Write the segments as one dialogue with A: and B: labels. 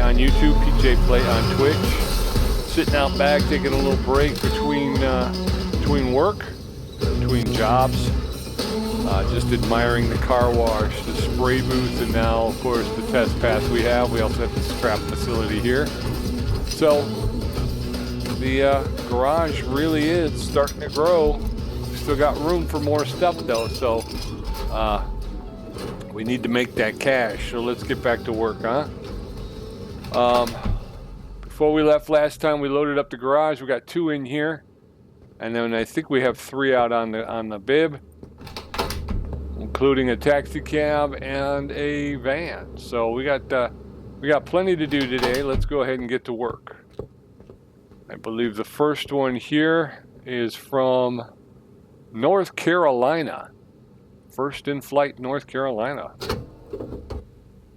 A: on YouTube, PJ Play on Twitch. Sitting out back, taking a little break between work, between jobs. Just admiring the car wash, the spray booth, and now, of course, the test pass we have. We also have the scrap facility here. So the garage really is starting to grow. Still got room for more stuff, though. So we need to make that cash. So let's get back to work, huh? Before we left last time, we loaded up the garage. We got 2 in here, and then I think we have 3 out on the bib, including a taxi cab and a van. So we got plenty to do today. Let's go ahead and get to work. I believe the first one here is from North Carolina. First in flight, North Carolina.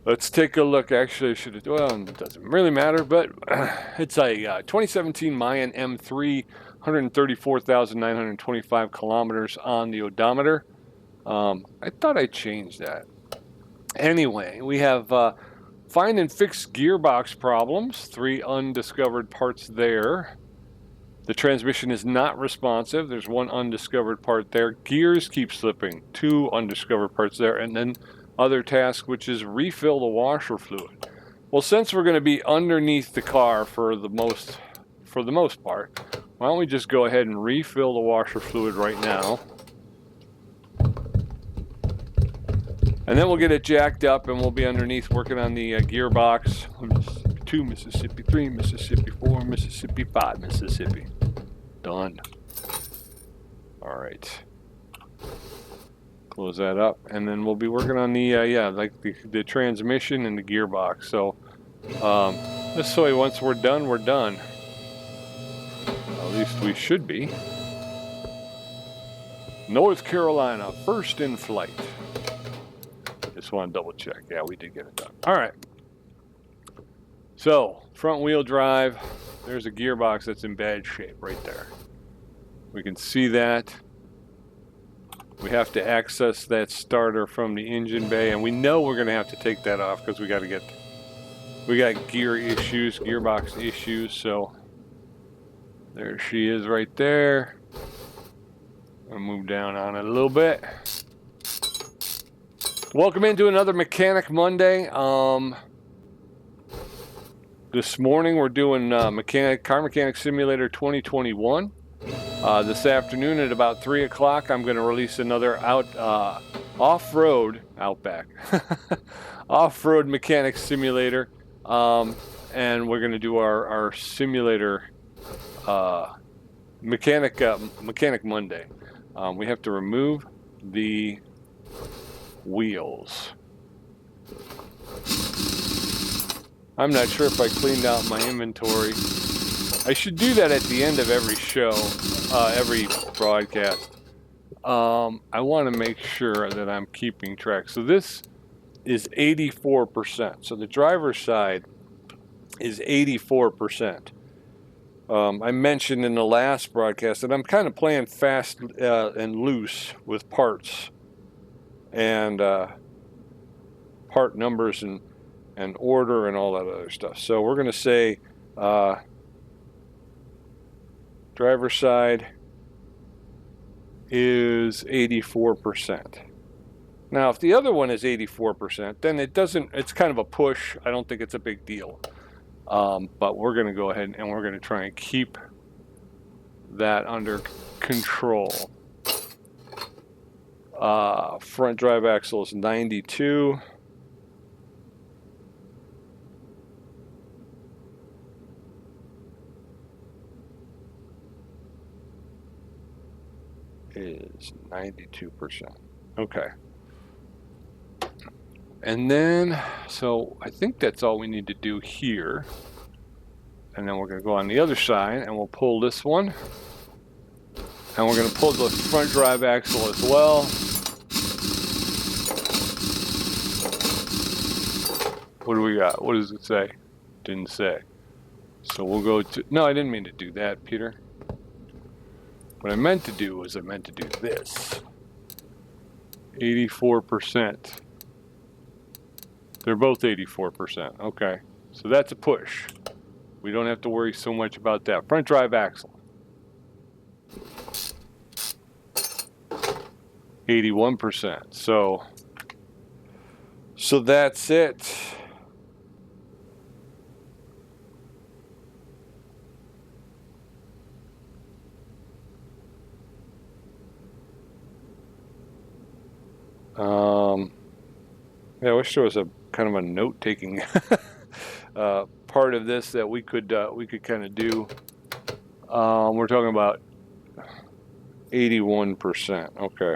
A: Let's take a look. Actually, well, it doesn't really matter, but it's a 2017 Mayen M3, 134,925 kilometers on the odometer. I thought I changed that. Anyway, we have find and fix gearbox problems, 3 undiscovered parts there. The transmission is not responsive. There's 1 undiscovered part there. Gears keep slipping, 2 undiscovered parts there. And then other task, which is refill the washer fluid. Well, since we're going to be underneath the car for the most part, why don't we just go ahead and refill the washer fluid right now. And then we'll get it jacked up and we'll be underneath working on the gearbox. 2 Mississippi, 3 Mississippi, 4 Mississippi, 5 Mississippi. Done. All right. Close that up, and then we'll be working on the the transmission and the gearbox. So this way, once we're done, we're done. At least we should be. North Carolina, first in flight. Just want to double check. Yeah, we did get it done. All right. So, front wheel drive, there's a gearbox that's in bad shape right there. We can see that. We have to access that starter from the engine bay, and we know we're going to have to take that off because we got gear issues, gearbox issues. So, there she is right there. I'll move down on it a little bit. Welcome into another Mechanic Monday. This morning we're doing Car Mechanic Simulator 2021. This afternoon at about 3 o'clock, I'm going to release another off-road Mechanic Simulator, and we're going to do our simulator Mechanic Monday. We have to remove the wheels. I'm not sure if I cleaned out my inventory. I should do that at the end of every show, every broadcast. I want to make sure that I'm keeping track. So this is 84%. So the driver's side is 84%. I mentioned in the last broadcast that I'm kind of playing fast and loose with parts and part numbers and order and all that other stuff. So we're going to say driver's side is 84%. Now, if the other one is 84%, then it's kind of a push. I don't think it's a big deal. But we're going to go ahead and we're going to try and keep that under control. Front drive axle is 92. Is 92%. Okay. And then, so I think that's all we need to do here. And then we're going to go on the other side and we'll pull this one. And we're going to pull the front drive axle as well. What do we got? What does it say? Didn't say. So we'll go to, no, I didn't mean to do that, Peter. What I meant to do was I meant to do this. 84%. They're both 84%. Okay. So that's a push. We don't have to worry so much about that. Front drive axle. 81%. So that's it. Yeah, I wish there was a kind of a note-taking part of this that we could kind of do. We're talking about 81%. Okay.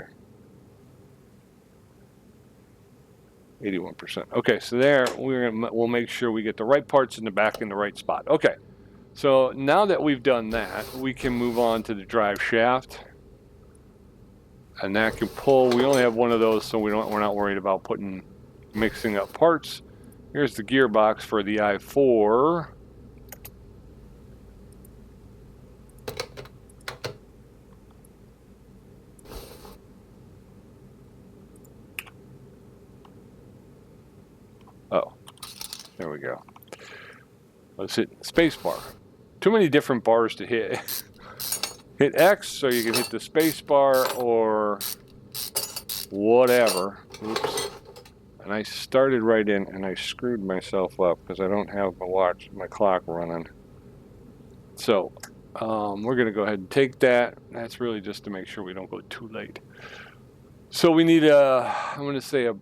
A: 81%. Okay, so there we'll make sure we get the right parts in the back in the right spot. Okay. So now that we've done that, we can move on to the drive shaft. And that can pull. We only have one of those, so we're not worried about mixing up parts. Here's the gearbox for the I4. Oh, there we go. Let's hit space bar. Too many different bars to hit. Hit X so you can hit the space bar or whatever. Oops. And I started right in and I screwed myself up because I don't have my clock running. So we're going to go ahead and take that. That's really just to make sure we don't go too late. So we need I'm going to say a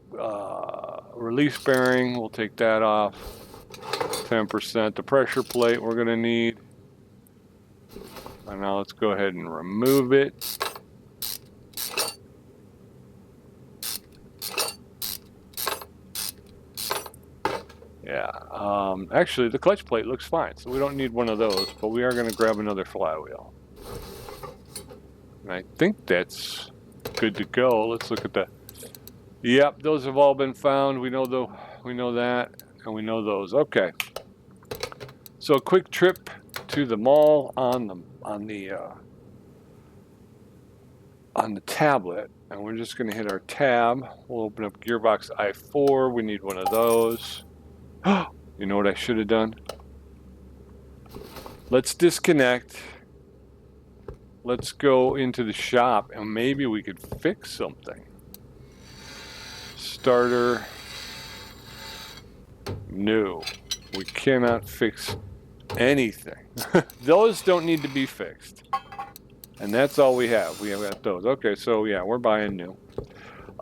A: release bearing. We'll take that off. 10%. The pressure plate we're going to need. And now let's go ahead and remove it. Yeah, actually the clutch plate looks fine, so we don't need one of those, but we are going to grab another flywheel. And I think that's good to go. Let's look at the. Yep, those have all been found. We know that, and we know those. Okay. So a quick trip to the mall on the tablet, and we're just going to hit our tab. We'll open up gearbox I4. We need one of those. You know what I should have done? Let's disconnect. Let's go into the shop, and maybe we could fix something. Starter. No, we cannot fix anything. Those don't need to be fixed. And that's all we have. We have got those. Okay, so yeah, we're buying new.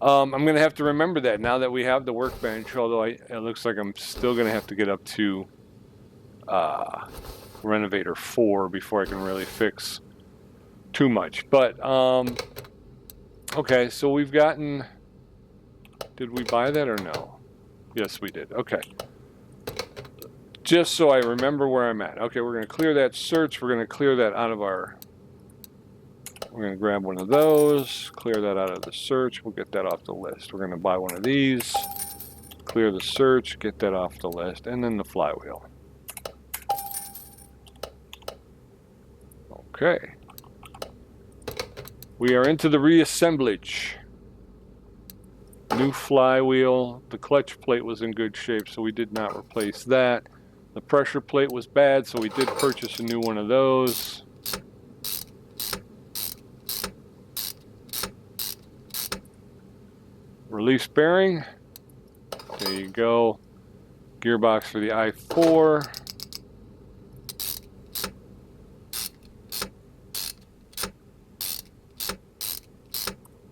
A: I'm going to have to remember that now that we have the workbench, although it looks like I'm still going to have to get up to Renovator 4 before I can really fix too much. But, okay, so we've gotten... Did we buy that or no? Yes, we did. Okay. Just so I remember where I'm at. Okay, we're going to clear that search. We're going to clear that out of our... We're going to grab one of those, clear that out of the search. We'll get that off the list. We're going to buy one of these, clear the search, get that off the list, and then the flywheel. Okay. We are into the reassemblage. New flywheel. The clutch plate was in good shape, so we did not replace that. The pressure plate was bad, so we did purchase a new one of those. Release bearing. There you go. Gearbox for the I4.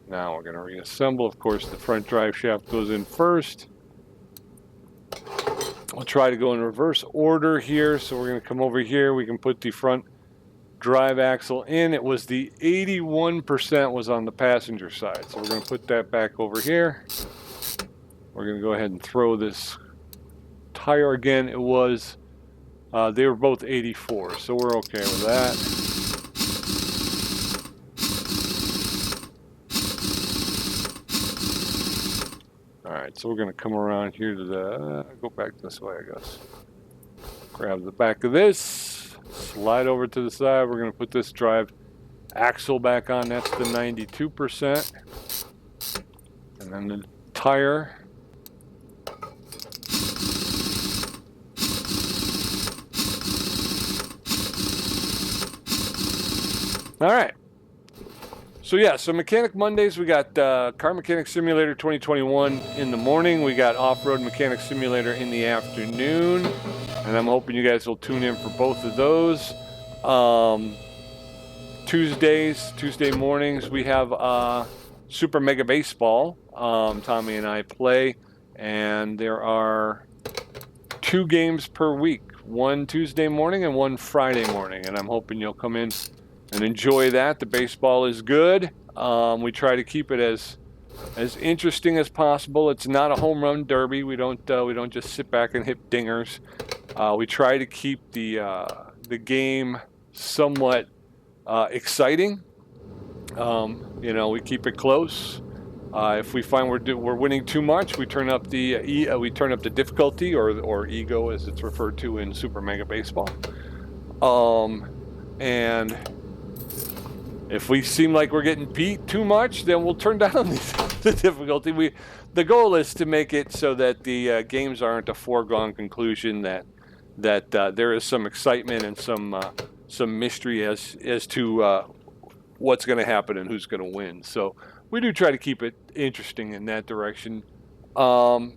A: Now we're going to reassemble. Of course, the front drive shaft goes in first. We'll try to go in reverse order here. So we're going to come over here. We can put the front drive axle in. It was the 81% was on the passenger side. So we're going to put that back over here. We're going to go ahead and throw this tire again. It was, they were both 84, so we're okay with that. All right, so we're going to come around here to the, go back this way, I guess. Grab the back of this, slide over to the side. We're going to put this drive axle back on. That's the 92%. And then the tire. All right. So yeah, so Mechanic Mondays, we got Car Mechanic Simulator 2021 in the morning. We got Off-Road Mechanic Simulator in the afternoon. And I'm hoping you guys will tune in for both of those. Tuesday mornings, we have Super Mega Baseball. Tommy and I play. And there are 2 games per week. One Tuesday morning and one Friday morning. And I'm hoping you'll come in and enjoy that. The baseball is good. We try to keep it as interesting as possible. It's not a home run derby. We don't just sit back and hit dingers. We try to keep the game somewhat exciting. We keep it close. If we find we're winning too much, we turn up the difficulty or ego, as it's referred to in Super Mega Baseball. And if we seem like we're getting beat too much, then we'll turn down the difficulty. The goal is to make it so that the games aren't a foregone conclusion, that there is some excitement and some mystery as to what's going to happen and who's going to win. So we do try to keep it interesting in that direction. Our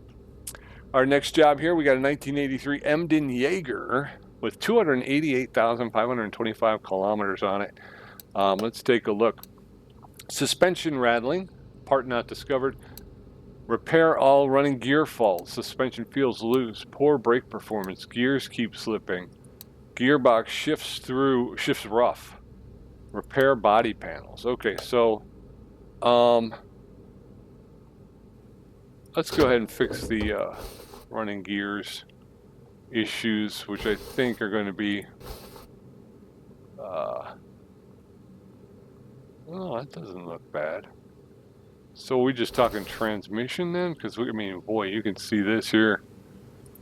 A: next job here, we got a 1983 Emden Jager with 288,525 kilometers on it. Let's take a look. Suspension rattling, part not discovered. Repair all running gear faults. Suspension feels loose. Poor brake performance. Gears keep slipping. Gearbox shifts rough. Repair body panels. Okay, so let's go ahead and fix the running gears issues, which I think are going to be oh, that doesn't look bad. So we're just talking transmission then? Because, boy, you can see this here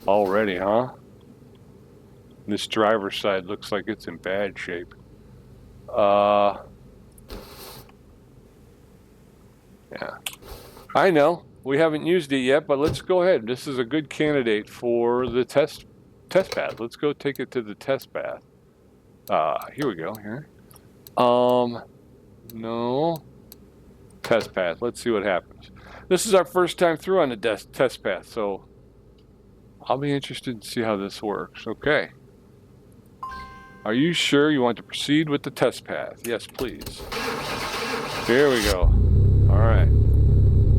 A: already, huh? This driver's side looks like it's in bad shape. Yeah. I know. We haven't used it yet, but let's go ahead. This is a good candidate for the test path. Let's go take it to the test path. Here we go, here. No. Test path. Let's see what happens. This is our first time through on the test path, so I'll be interested to see how this works. Okay. Are you sure you want to proceed with the test path? Yes, please. Here we go. All right.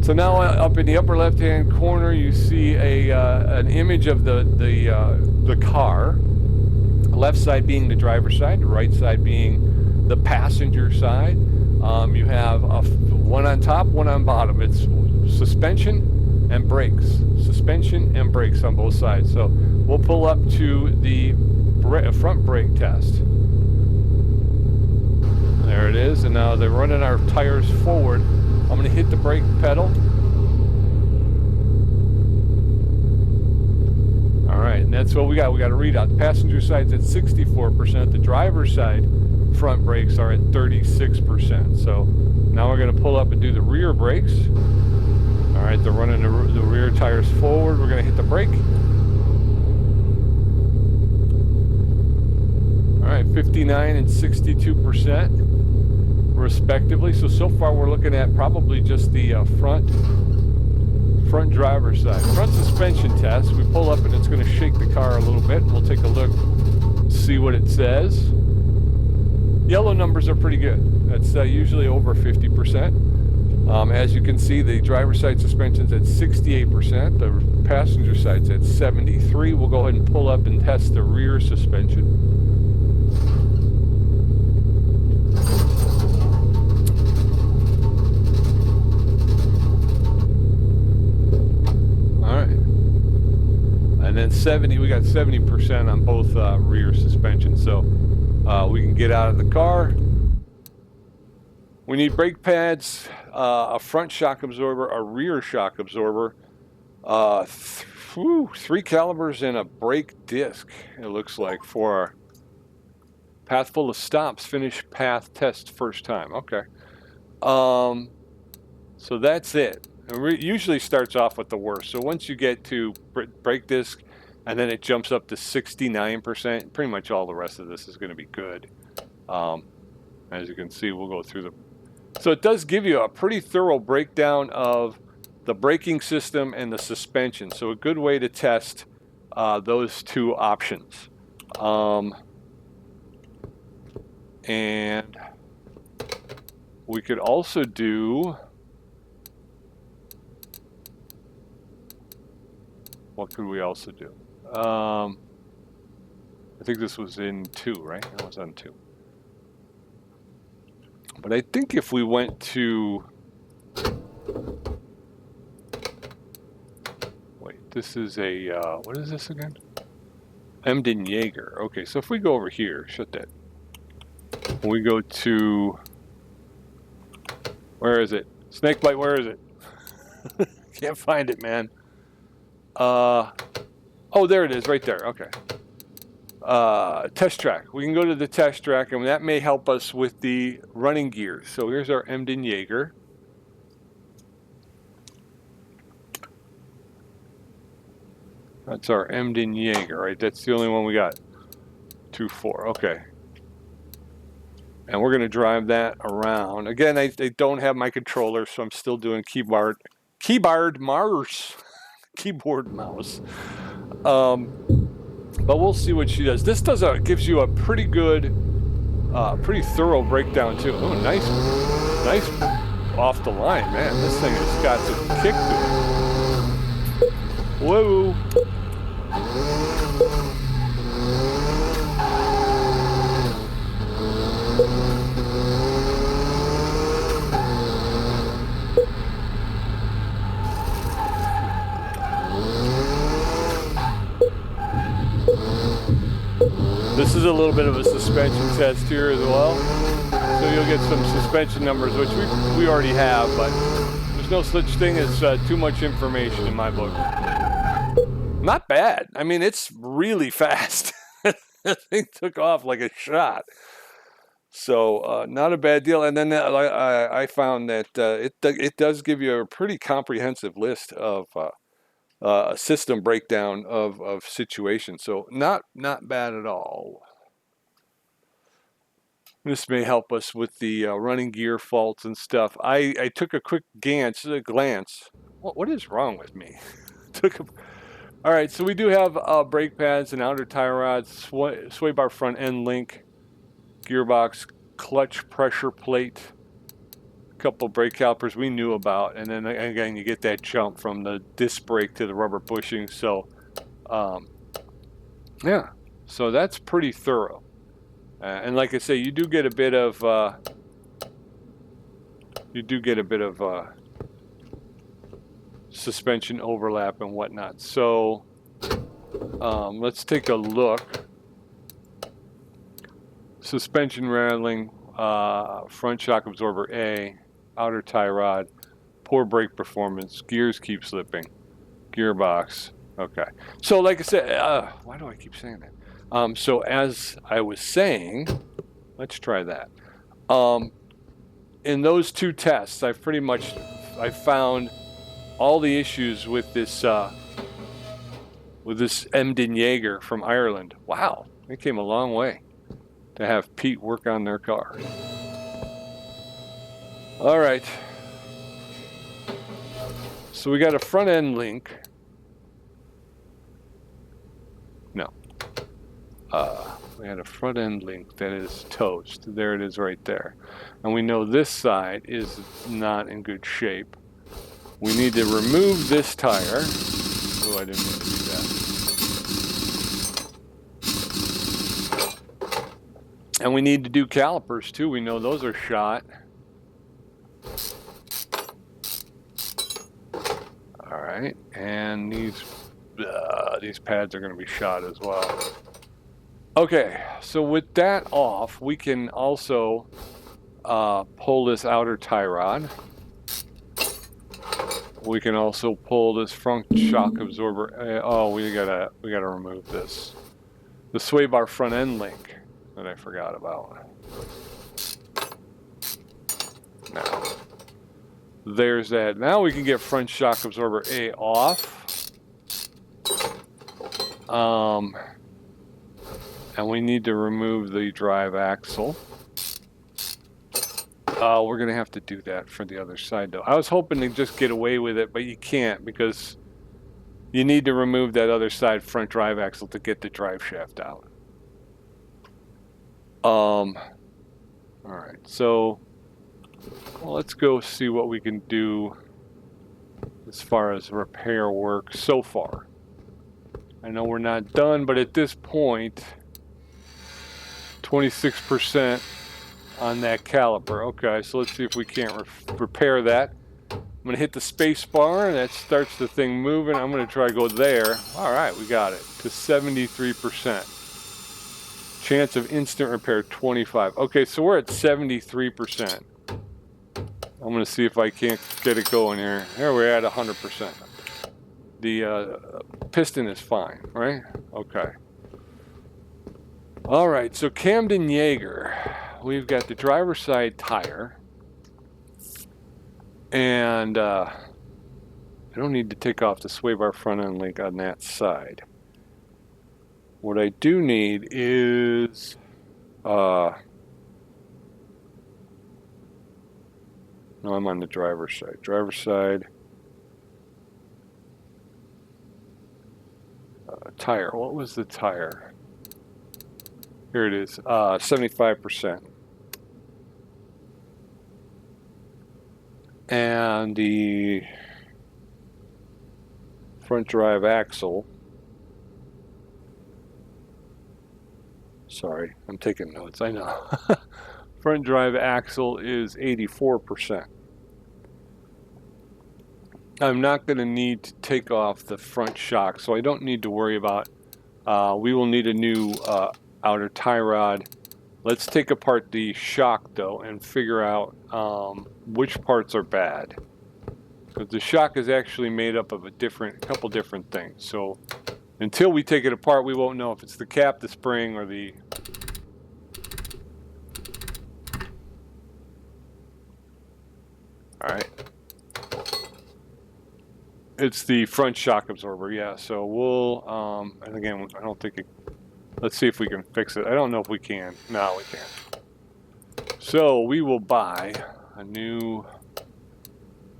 A: So now up in the upper left-hand corner, you see an image of the car. The left side being the driver's side, the right side being the passenger side. You have one on top, one on bottom. It's suspension and brakes. Suspension and brakes on both sides. So we'll pull up to the front brake test. There it is. And now they're running our tires forward. I'm going to hit the brake pedal. All right, and that's what we got. We got a readout. The passenger side's at 64%. The driver's side front brakes are at 36%. So now we're going to pull up and do the rear brakes. All right, they're running the rear tires forward. We're going to hit the brake. All right, 59 and 62% respectively. So far we're looking at probably just the front driver's side. Front suspension test. We pull up and it's going to shake the car a little bit. We'll take a look, see what it says. Yellow numbers are pretty good. That's usually over 50%. As you can see, the driver's side suspension's at 68%. The passenger side's at 73%. We'll go ahead and pull up and test the rear suspension. All right. And then we got 70% on both rear suspensions. So we can get out of the car. We need brake pads, a front shock absorber, a rear shock absorber, 3 calibers, and a brake disc, it looks like, for our path full of stops. Finish path test first time. Okay. So that's it. It usually starts off with the worst. So once you get to brake disc, and then it jumps up to 69%, pretty much all the rest of this is going to be good. As you can see, we'll go through the... So it does give you a pretty thorough breakdown of the braking system and the suspension. So a good way to test those two options. And we could also do... What could we also do? I think this was in 2, right? That was on 2. But I think if we went to... Wait, this is a... what is this again? Emden Jager. Okay, so if we go over here, shut that. We go to... Where is it? Snakebite, where is it? Can't find it, man. Oh, there it is, right there. Okay. Test track. We can go to the test track, and that may help us with the running gears. So here's our Emden Jager. That's our Emden Jager, right? That's the only one we got. 2.4. Okay. And we're going to drive that around. Again, I don't have my controller, so I'm still doing keyboard mouse. Keyboard mouse. But we'll see what she does. This gives you a pretty good, pretty thorough breakdown too. Oh, nice off the line, man. This thing has got some kick to it. Whoa. This is a little bit of a suspension test here as well. So you'll get some suspension numbers, which we already have, but there's no such thing as too much information in my book. Not bad. I mean, it's really fast. The thing took off like a shot. So not a bad deal. And then I found that it does give you a pretty comprehensive list of a system breakdown of situations. So not bad at all. This may help us with the running gear faults and stuff. I took a quick glance. What is wrong with me? All right, so we do have brake pads and outer tie rods, sway bar front end link, gearbox, clutch pressure plate, a couple brake calipers we knew about, and then again you get that jump from the disc brake to the rubber bushing. So yeah, so that's pretty thorough. And like I say, you do get a bit of suspension overlap and whatnot. So let's take a look. Suspension rattling, front shock absorber A, outer tie rod, poor brake performance, gears keep slipping, gearbox. Okay. So like I said, why do I keep saying that? So as I was saying, let's try that. In those two tests, I found all the issues with this Emden Jager from Ireland. Wow, they came a long way to have Pete work on their car. All right. So we got a front end link. No. We had a front end link that is toast. There it is right there. And we know this side is not in good shape. We need to remove this tire. Oh, I didn't mean to do that. And we need to do calipers too. We know those are shot. All right, and these pads are going to be shot as well. Okay, so with that off, we can also pull this outer tie rod. We can also pull this front shock absorber. Oh, we gotta remove this. The sway bar front end link that I forgot about. Now, there's that. Now we can get front shock absorber A off. And we need to remove the drive axle. We're going to have to do that for the other side, though. I was hoping to just get away with it, but you can't because you need to remove that other side front drive axle to get the drive shaft out. All right, so well, let's go see what we can do as far as repair work so far. I know we're not done, but at this point, 26% on that caliper. Okay, so let's see if we can't repair that. I'm going to hit the space bar, and that starts the thing moving. I'm going to try to go there. All right, we got it to 73%. Chance of instant repair, 25. Okay, so we're at 73%. I'm going to see if I can't get it going here. Here we're at 100%. The piston is fine, right? Okay. All right, so Camden Jager. We've got the driver's side tire. And I don't need to take off the sway bar front end link on that side. What I do need is no, I'm on the driver's side. Driver's side tire. What was the tire? Here it is. 75%. And the front drive axle. Sorry, I'm taking notes. I know. Front drive axle is 84%. I'm not going to need to take off the front shock, so I don't need to worry about. We will need a new outer tie rod. Let's take apart the shock though and figure out which parts are bad. Because the shock is actually made up of a couple different things. So until we take it apart, we won't know if it's the cap, the spring, or the... All right. It's the front shock absorber, yeah. So we'll, and again, I don't think it... Let's see if we can fix it. I don't know if we can. No, we can't. So we will buy a new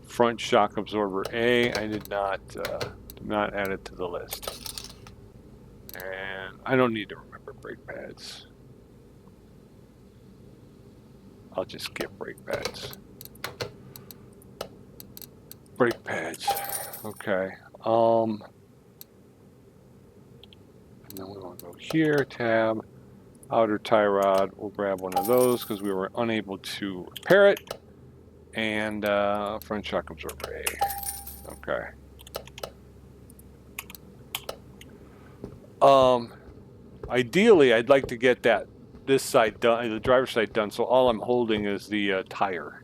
A: front shock absorber A. I did not add it to the list. And I don't need to remember brake pads. I'll just skip brake pads. Brake pads. Okay. And then we want to go here, tab, outer tie rod. We'll grab one of those because we were unable to repair it. And front shock absorber A. Okay. Ideally, I'd like to get this side done, the driver's side done, so all I'm holding is the tire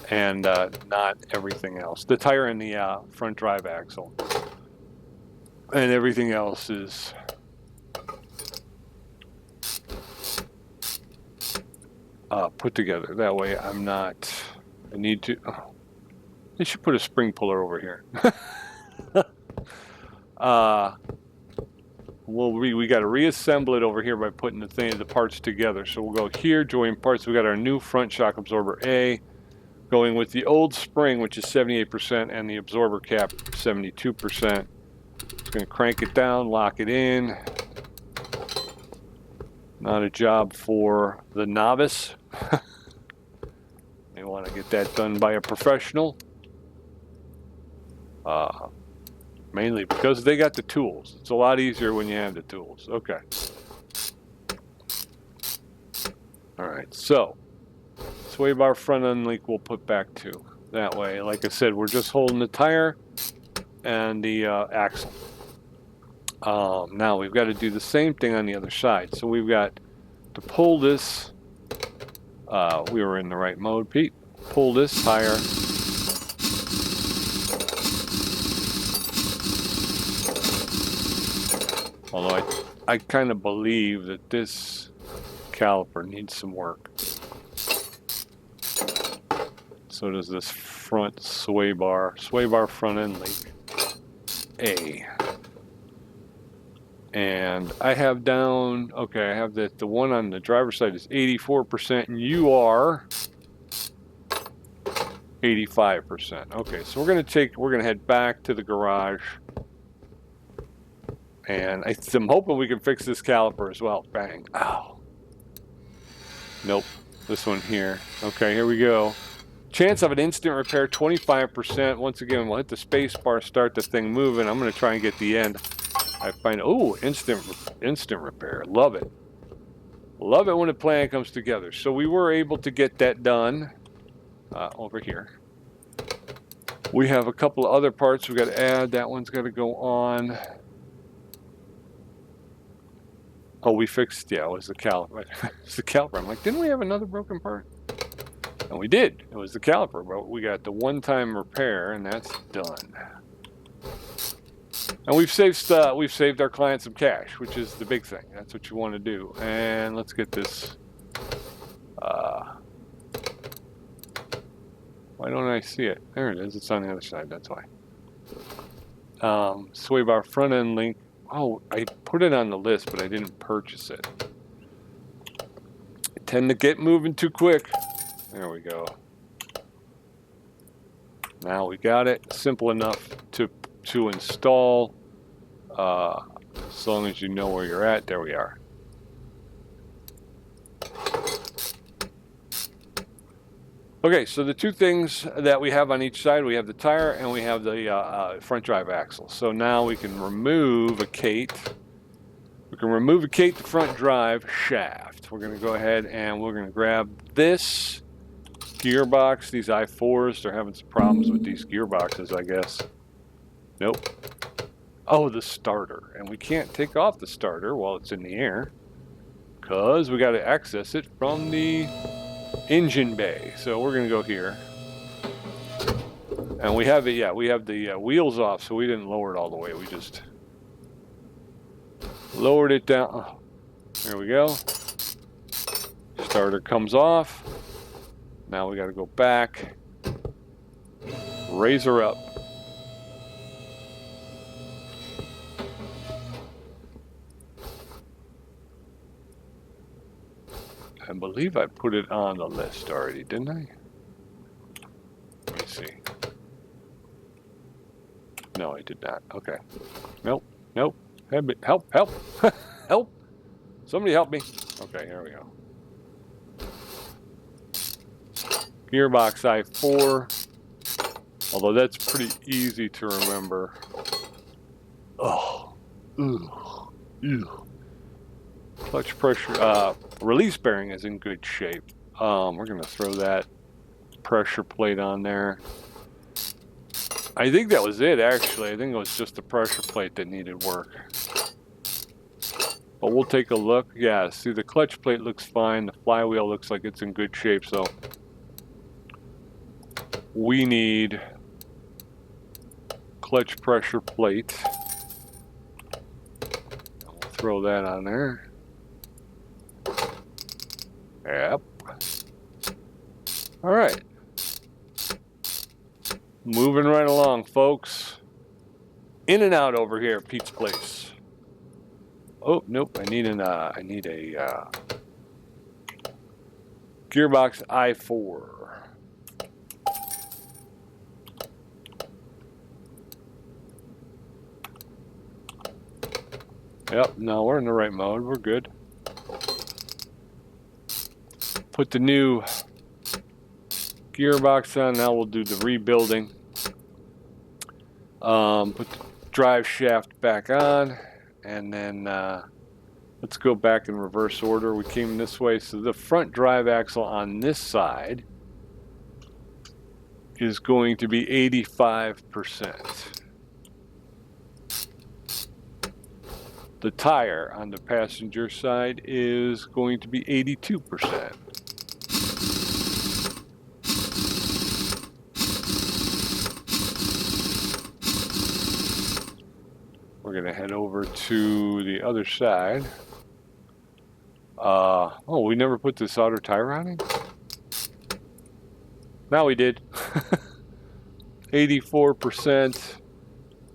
A: and not everything else. The tire and the front drive axle. And everything else is put together. That way I'm not, I need to, they should put a spring puller over here. We got to reassemble it over here by putting the parts together. So we'll go here, join parts. We got our new front shock absorber A, going with the old spring, which is 78%, and the absorber cap 72%. Just going to crank it down, lock it in. Not a job for the novice. They want to get that done by a professional. Mainly because they got the tools. It's a lot easier when you have the tools. Okay. All right, so sway bar front end link we'll put back to. That way, like I said, we're just holding the tire and the axle. Now we've got to do the same thing on the other side. So we've got to pull this. We were in the right mode, Pete. Pull this tire. Although I kind of believe that this caliper needs some work. So does this front sway bar front end link A. And I have down, okay, I have that the one on the driver's side is 84%, and you are 85%. Okay, so we're gonna head back to the garage, and I'm hoping we can fix this caliper as well. Bang! Ow! Nope. This one here. Okay, here we go. Chance of an instant repair, 25%. Once again, we'll hit the space bar, start the thing moving. I'm gonna try and get the end. I find, oh, instant repair. Love it. Love it when a plan comes together. So we were able to get that done over here. We have a couple of other parts we got to add. That one's got to go on. Oh, we fixed, yeah, it was the caliper. It's the caliper. I'm like, didn't we have another broken part? And we did. It was the caliper, but we got the one-time repair, and that's done. And we've saved our client some cash, which is the big thing. That's what you want to do. And let's get this. Why don't I see it? There it is. It's on the other side. That's why. Sway bar front end link. Oh, I put it on the list, but I didn't purchase it. I tend to get moving too quick. There we go. Now we got it. Simple enough to install. As long as you know where you're at. There we are. Okay, so the two things that we have on each side, we have the tire and we have the front drive axle. So now we can remove a cate. We can remove a cate, the front drive shaft. We're going to go ahead and we're going to grab this gearbox. These i4s, they're having some problems with these gearboxes, I guess. Nope. Oh, the starter. And we can't take off the starter while it's in the air because we got to access it from the engine bay. So we're gonna go here, and we have it. Yeah, we have the wheels off, so we didn't lower it all the way. We just lowered it down. Oh, there we go. Starter comes off. Now we got to go back, raise her up. I believe I put it on the list already, didn't I? Let me see. No, I did not. Okay. Nope. Nope. Help. Help. Help. Somebody help me. Okay, here we go. Gearbox i4. Although that's pretty easy to remember. Oh. Ooh. Ew. Clutch pressure, release bearing is in good shape. We're going to throw that pressure plate on there. I think that was it, actually. I think it was just the pressure plate that needed work. But we'll take a look. Yeah, see, the clutch plate looks fine. The flywheel looks like it's in good shape, so we need clutch pressure plate. We'll throw that on there. Yep. All right. Moving right along, folks. In and out over here at Pete's place. Oh, nope. I need a gearbox i4. Yep, no, we're in the right mode. We're good. Put the new gearbox on. Now we'll do the rebuilding. Put the drive shaft back on, and then let's go back in reverse order. We came this way, so the front drive axle on this side is going to be 85%. The tire on the passenger side is going to be 82%. We're going to head over to the other side. Oh, we never put this outer tire on it? Now we did. 84%.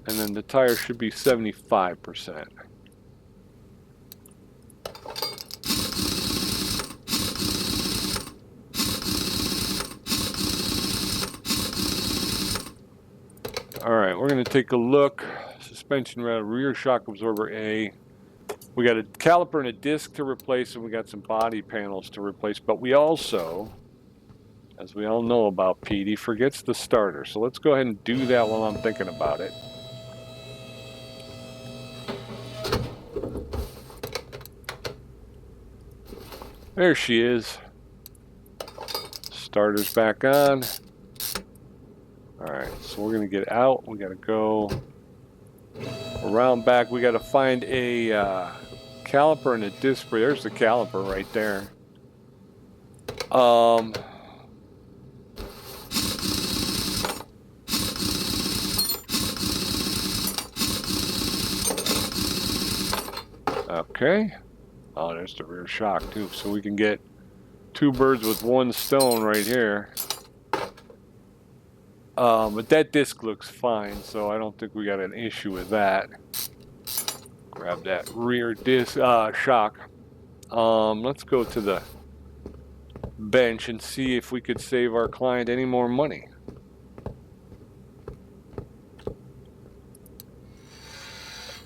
A: And then the tire should be 75%. we're going to take a look. Suspension rattle, rear shock absorber A. We got a caliper and a disc to replace, and we got some body panels to replace. But we also, as we all know about Pete, he forgets the starter. So let's go ahead and do that while I'm thinking about it. There she is. Starter's back on. Alright, so we're going to get out. We got to go around back. We got to find a caliper and a disc brake. There's the caliper right there. Okay. Oh, there's the rear shock too. So we can get two birds with one stone right here. But that disc looks fine, so I don't think we got an issue with that. Grab that rear disc shock. Let's go to the bench and see if we could save our client any more money.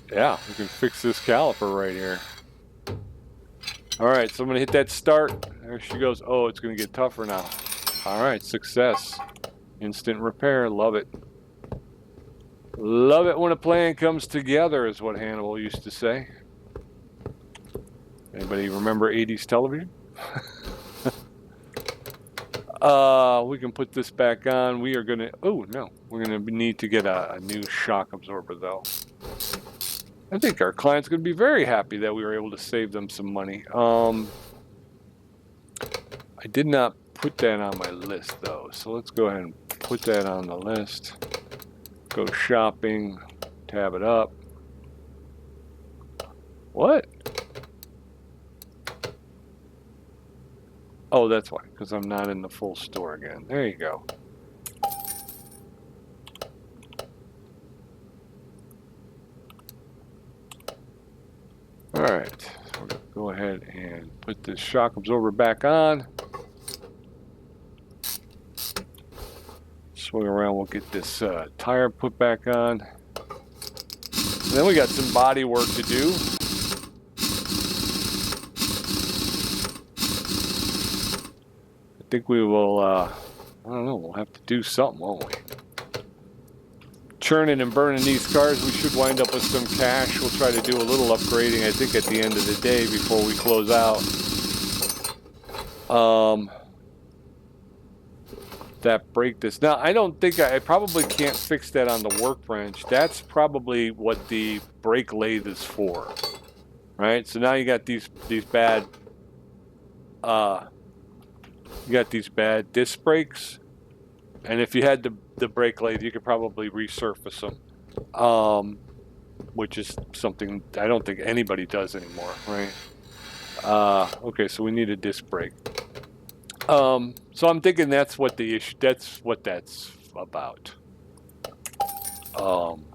A: Yeah, we can fix this caliper right here. Alright, so I'm going to hit that start. There she goes. Oh, it's going to get tougher now. Alright, success. Instant repair. Love it. Love it when a plan comes together, is what Hannibal used to say. Anybody remember 80s television? We can put this back on. We are going to... Oh, no. We're going to need to get a new shock absorber, though. I think our client's going to be very happy that we were able to save them some money. I did not put that on my list, though. So let's go ahead and put that on the list. Go shopping. Tab it up. What? Oh, that's why. Because I'm not in the full store again. There you go. Alright, so we're going to go ahead and put this shock absorber back on. Swing around, we'll get this tire put back on. And then we got some body work to do. I think we will, I don't know, we'll have to do something, won't we? Churning and burning these cars, we should wind up with some cash. We'll try to do a little upgrading, I think, at the end of the day before we close out. That brake disc. Now, I don't think I probably can't fix that on the workbench. That's probably what the brake lathe is for, right? So now you got these bad, disc brakes, and if you had the brake lathe, you could probably resurface them, which is something I don't think anybody does anymore, right? Okay, so we need a disc brake. So I'm thinking that's what the issue. That's what that's about.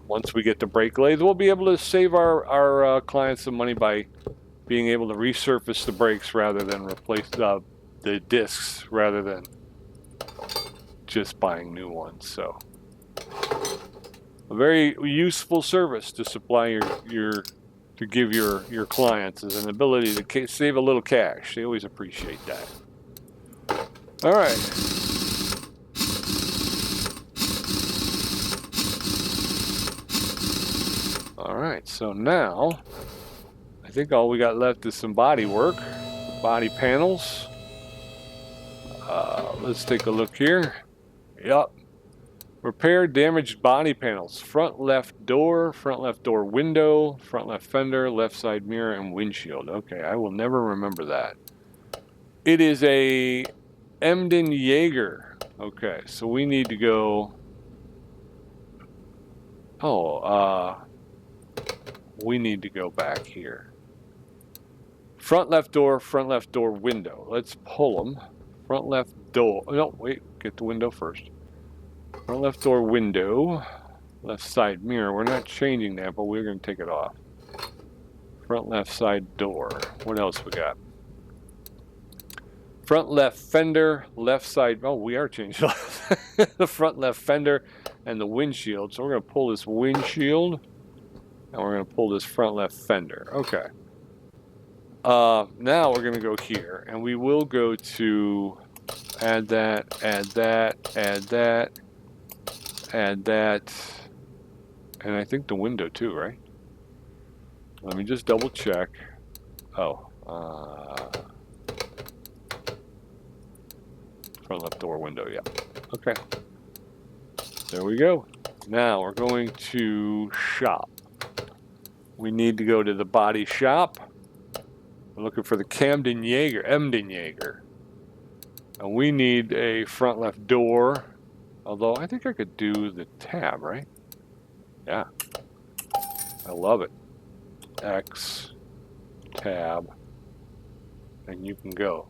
A: Once we get the brake lathe, we'll be able to save our clients some money by being able to resurface the brakes rather than replace the discs, rather than just buying new ones. So a very useful service to supply to give your clients is an ability to save a little cash. They always appreciate that. All right. All right, so now I think all we got left is some body work, body panels. Let's take a look here. Yup. Repair damaged body panels. Front left door window, front left fender, left side mirror, and windshield. Okay, I will never remember that. It is a Emden Jager. Okay, so we need to go... we need to go back here. Front left door window. Let's pull them. Front left door. No, wait, get the window first. Front left door window. Left side mirror. We're not changing that, but we're going to take it off. Front left side door. What else we got? Front left fender, left side. Oh, we are changing the front left fender, and the windshield. So we're going to pull this windshield, and we're going to pull this front left fender. Okay. Now we're going to go here, and we will go to add that, add that, add that, add that, and I think the window too, right? Let me just double check. Oh, front left door window, yeah. Okay. There we go. Now we're going to shop. We need to go to the body shop. We're looking for the Emden Jager. And we need a front left door. Although I think I could do the tab, right? Yeah. I love it. X, tab, and you can go.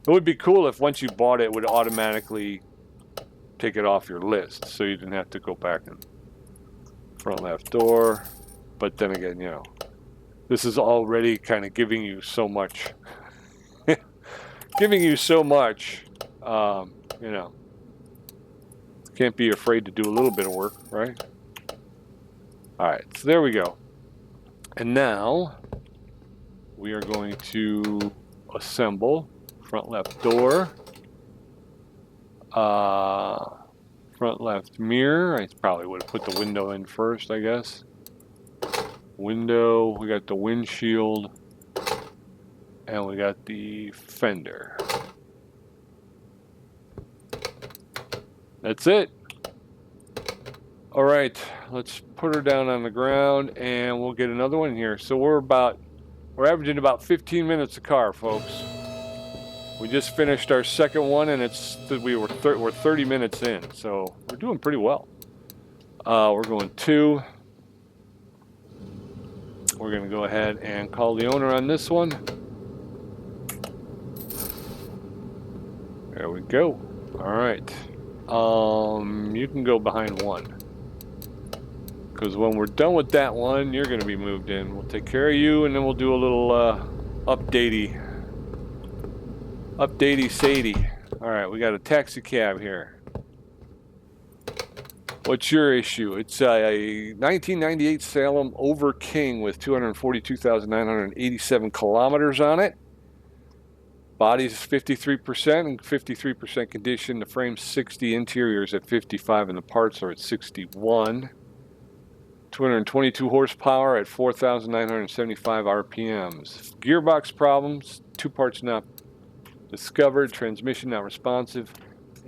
A: It would be cool if once you bought it, it would automatically take it off your list, so you didn't have to go back and front left door. But then again, you know, this is already kind of giving you so much, you know, can't be afraid to do a little bit of work, right? All right, so there we go. And now we are going to assemble front left door, front left mirror. I probably would have put the window in first, I guess. Window, we got the windshield, and we got the fender. That's it. All right, let's put her down on the ground, and we'll get another one here. So we're averaging about 15 minutes a car, folks. We just finished our second one, and we're 30 minutes in, so we're doing pretty well. We're going 2. We're going to go ahead and call the owner on this one. There we go. All right. You can go behind 1. Because when we're done with that one, you're going to be moved in. We'll take care of you, and then we'll do a little updatey Sadie. All right, we got a taxi cab here. What's your issue? It's a 1998 Salem Overking with 242,987 kilometers on it. Body's 53% and 53% condition. The frame's 60, interior is at 55, and the parts are at 61. 222 horsepower at 4,975 RPMs. Gearbox problems, 2 parts not discovered, transmission not responsive,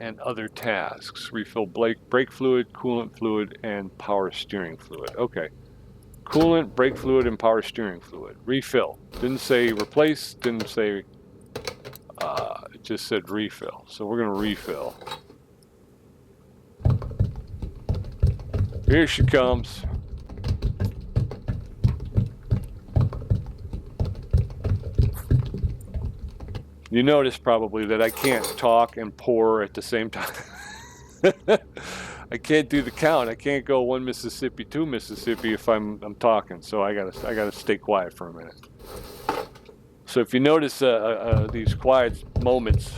A: and other tasks. Refill brake fluid, coolant fluid, and power steering fluid. Okay. Coolant, brake fluid, and power steering fluid. Refill. Didn't say replace, didn't say, it just said refill. So we're going to refill. Here she comes. You notice probably that I can't talk and pour at the same time. I can't do the count. I can't go 1 Mississippi, 2 Mississippi if I'm talking. So I gotta stay quiet for a minute. So if you notice these quiet moments,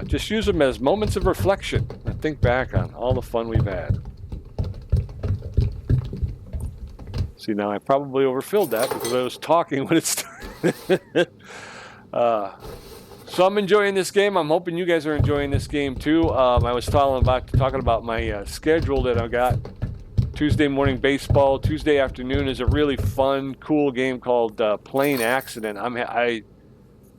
A: just use them as moments of reflection and think back on all the fun we've had. See, now I probably overfilled that because I was talking when it started. So I'm enjoying this game. I'm hoping you guys are enjoying this game too. I was talking about my schedule that I got. Tuesday morning baseball. Tuesday afternoon is a really fun, cool game called Plane Accident.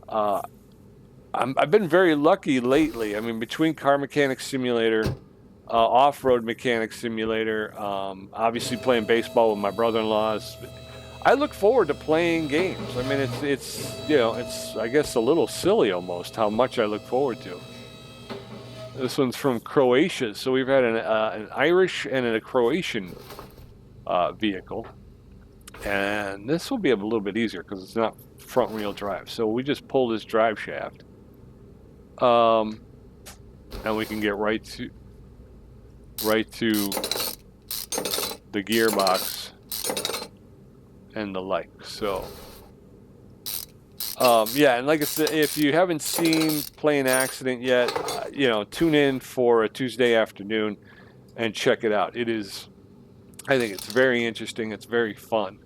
A: I've been very lucky lately. I mean, between Car Mechanic Simulator, Off-Road Mechanic Simulator, obviously playing baseball with my brother-in-laws. I look forward to playing games. I mean, it's I guess a little silly almost how much I look forward to. This one's from Croatia, so we've had an Irish and a Croatian vehicle, and this will be a little bit easier because it's not front-wheel drive. So we just pull this drive shaft, and we can get right to the gearbox and the like. So yeah, and like I said, if you haven't seen Plane Accident yet, tune in for a Tuesday afternoon. and check it out. It is, I think it's very interesting. It's very fun.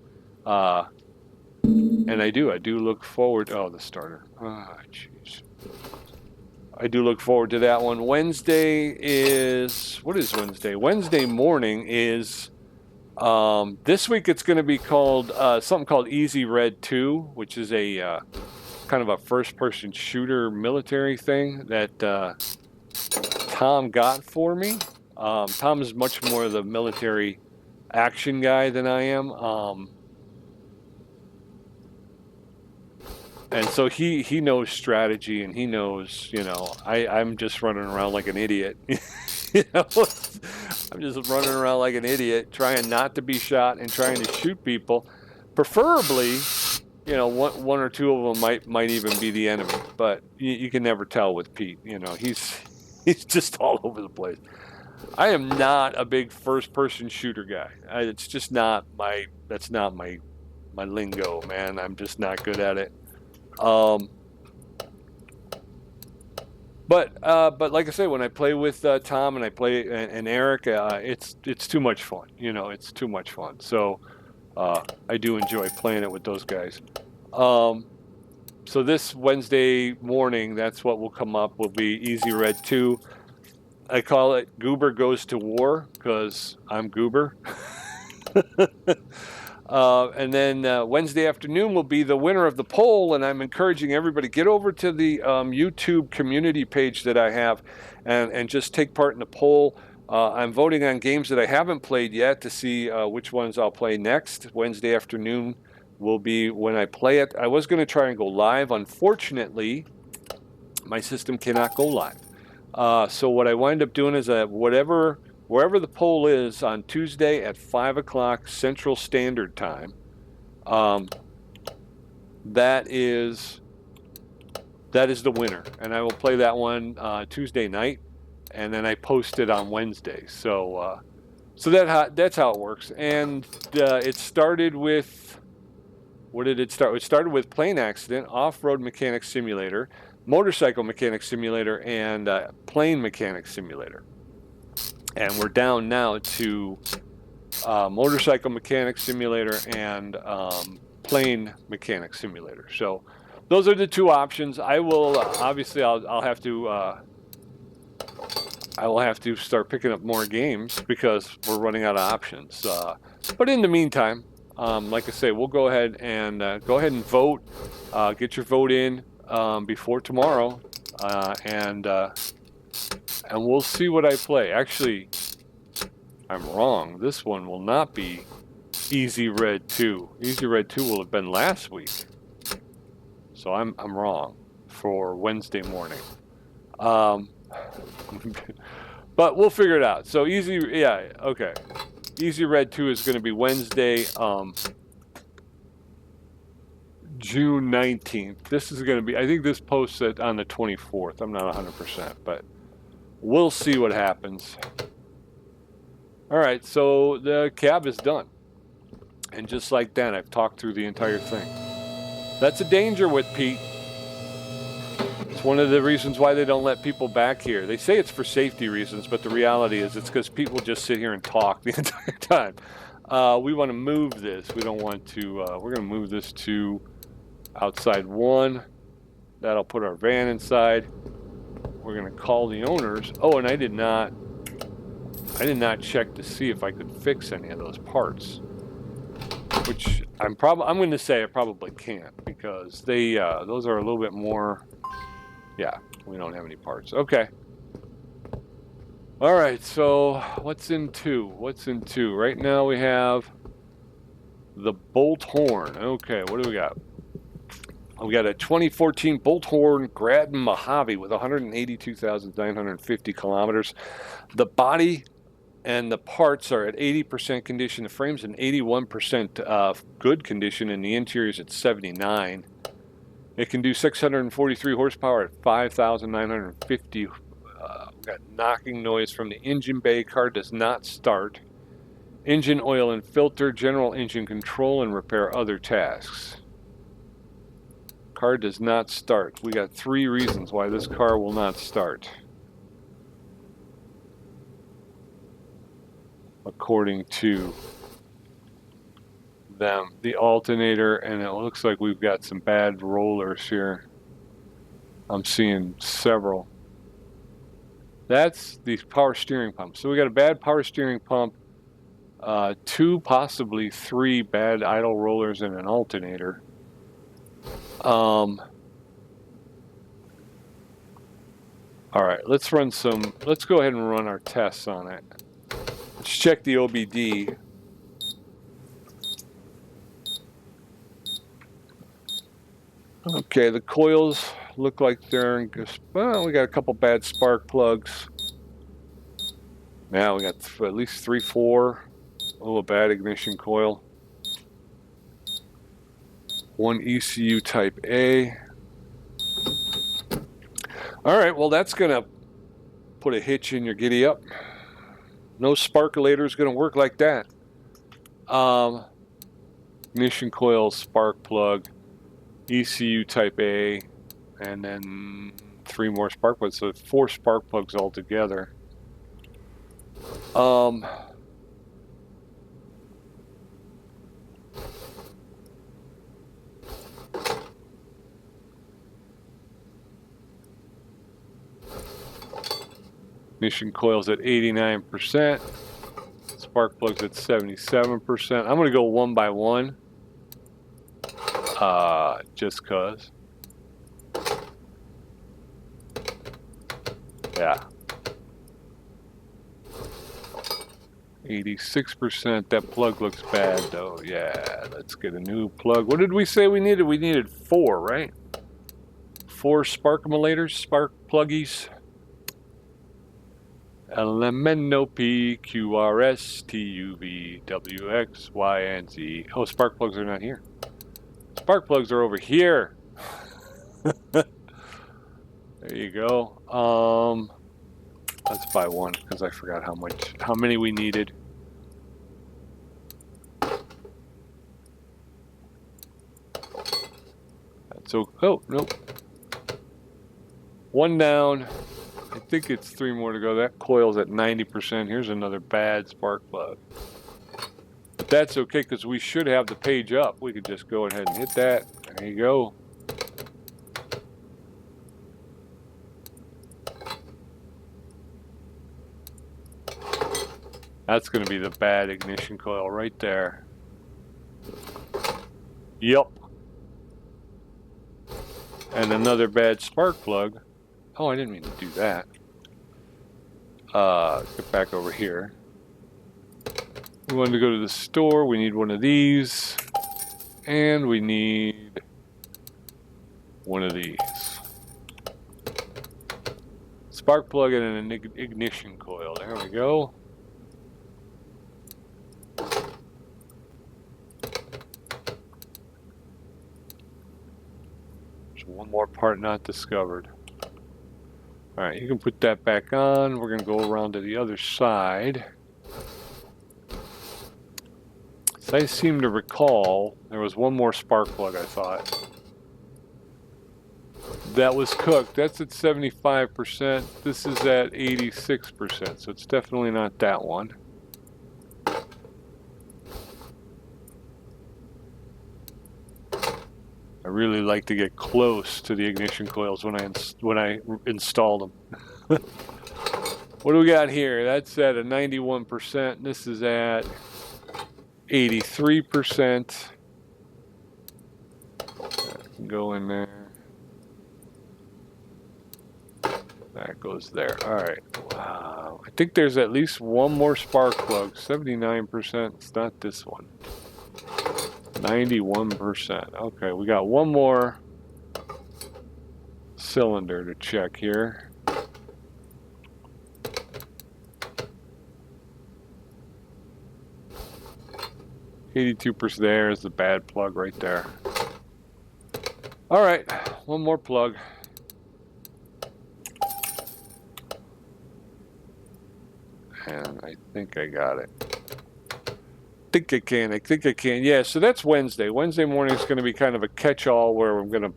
A: And I do look forward. Oh, the starter. Ah, jeez. I do look forward to that one. Wednesday is, what is Wednesday? Wednesday morning is, this week it's going to be called, something called Easy Red 2, which is a kind of a first-person shooter military thing that Tom got for me. Tom is much more the military action guy than I am. And so he knows strategy, and he knows, you know, I'm just running around like an idiot. You know, I'm just running around like an idiot, trying not to be shot and trying to shoot people. Preferably, you know, one or two of them might even be the enemy, but you can never tell with Pete. You know, he's just all over the place. I am not a big first-person shooter guy. It's just not that's not my lingo, man. I'm just not good at it. But like I say, when I play with Tom and I play and Eric, it's too much fun. You know, it's too much fun. So I do enjoy playing it with those guys. So this Wednesday morning, that's what will come up. Will be Easy Red 2. I call it Goober Goes to War because I'm Goober. And then Wednesday afternoon will be the winner of the poll, and I'm encouraging everybody get over to the YouTube community page that I have and just take part in the poll. I'm voting on games that I haven't played yet to see which ones I'll play next. Wednesday afternoon will be when I play it. I was going to try and go live. Unfortunately, my system cannot go live. So what I wind up doing is wherever the poll is on Tuesday at 5 o'clock Central Standard Time, that is the winner, and I will play that one Tuesday night, and then I post it on Wednesday. So that's how it works. And it started with, what did it start? It started with Plane Accident, Off-Road Mechanic Simulator, Motorcycle Mechanic Simulator, and Plane Mechanic Simulator. And we're down now to Motorcycle Mechanic Simulator and Plane Mechanic Simulator. So those are the two options. I will obviously I'll have to I will have to start picking up more games because we're running out of options. But in the meantime, like I say, we'll go ahead and vote. Get your vote in before tomorrow, and we'll see what I play. Actually, I'm wrong. This one will not be Easy Red 2. Easy Red 2 will have been last week. So I'm wrong for Wednesday morning. But we'll figure it out. So Easy Red 2 is going to be Wednesday, June 19th. This is going to be, I think this posts it on the 24th. I'm not 100%, but we'll see what happens. All right, so the cab is done. And just like that, I've talked through the entire thing. That's a danger with Pete. It's one of the reasons why they don't let people back here. They say it's for safety reasons, but the reality is it's because people just sit here and talk the entire time. We want to move this. We don't want to, we're going to move this to outside 1. That'll put our van inside. We're going to call the owners. Oh, and I did not check to see if I could fix any of those parts, which I'm going to say I probably can't because they those are a little bit more. Yeah, we don't have any parts. Okay. All right. So what's in 2? What's in 2? Right now we have the Bolthorn. Okay. What do we got? We got a 2014 Bolthorn Graden Mojave with 182,950 kilometers. The body and the parts are at 80% condition. The frame's in 81% good condition, and the interior's at 79. It can do 643 horsepower at 5,950. We got knocking noise from the engine bay. Car does not start. Engine oil and filter, general engine control, and repair other tasks. Car does not start. We got 3 reasons why this car will not start. according to them. The alternator, and it looks like we've got some bad rollers here. I'm seeing several. That's the power steering pump. So we got a bad power steering pump, 2, possibly 3 bad idle rollers and an alternator. All right, let's go ahead and run our tests on it. Let's check the OBD. Okay, the coils look like they're in good. Well, we got a couple bad spark plugs. Now we got at least 3, 4. A little bad ignition coil. 1 ECU type A. All right, well, that's going to put a hitch in your giddy up. No sparkulator is going to work like that. Ignition coil, spark plug, ECU type A, and then 3 more spark plugs. So 4 spark plugs altogether. Ignition coil's at 89%. Spark plug's at 77%. I'm going to go one by one. Just cause. Yeah. 86%. That plug looks bad though. Yeah, let's get a new plug. What did we say we needed? We needed 4, right? 4 spark emulators, spark pluggies. LMNO P Q R S T U V W X Y and Z. Oh, spark plugs are not here. Spark plugs are over here. There you go. Let's buy one because I forgot how many we needed. So, oh nope. 1 down. I think it's 3 more to go. That coil's at 90%. Here's another bad spark plug. But that's okay because we should have the page up. We could just go ahead and hit that. There you go. That's going to be the bad ignition coil right there. Yep. And another bad spark plug. Oh, I didn't mean to do that. Get back over here. We wanted to go to the store. We need one of these. And we need one of these. Spark plug and an ignition coil. There we go. There's one more part not discovered. All right, you can put that back on. We're going to go around to the other side. So I seem to recall there was one more spark plug, I thought. That was cooked. That's at 75%. This is at 86%, so it's definitely not that one. I really like to get close to the ignition coils when I install them. What do we got here? That's at a 91%. This is at 83%. Go in there. That goes there. All right. Wow. I think there's at least one more spark plug. 79%. It's not this one. 91%. Okay, we got one more cylinder to check here. $82. There is the bad plug right there. All right, one more plug. And I think I got it. I think I can. Yeah, so that's Wednesday. Wednesday morning is going to be kind of a catch-all where I'm going